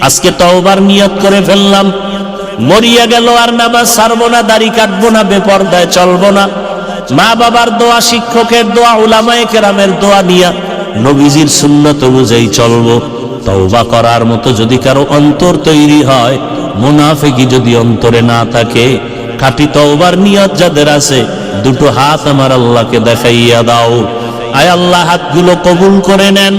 আজকে তওবার নিয়ত করে ফেললাম, মরিয়া গেল আর নামাজ ছাড়বো না, দাড়ি কাটবো না, বেপরদায় চলবো না, মা বাবার দোয়া, শিক্ষকের দোয়া, উলামায়ে কেরামের দোয়া নিয়া নবীজির সুন্নাত অনুযায়ী চলবো। তওবা করার মতো যদি কারো অন্তর তৈরি হয়, মুনাফিকি যদি অন্তরে না থাকে, খাঁটি তওবার নিয়ত যাদের আছে, দুটো হাত আমার আল্লাহকে দেখাইয়া দাও। আয় আল্লাহ হাতগুলো কবুল করে নেন।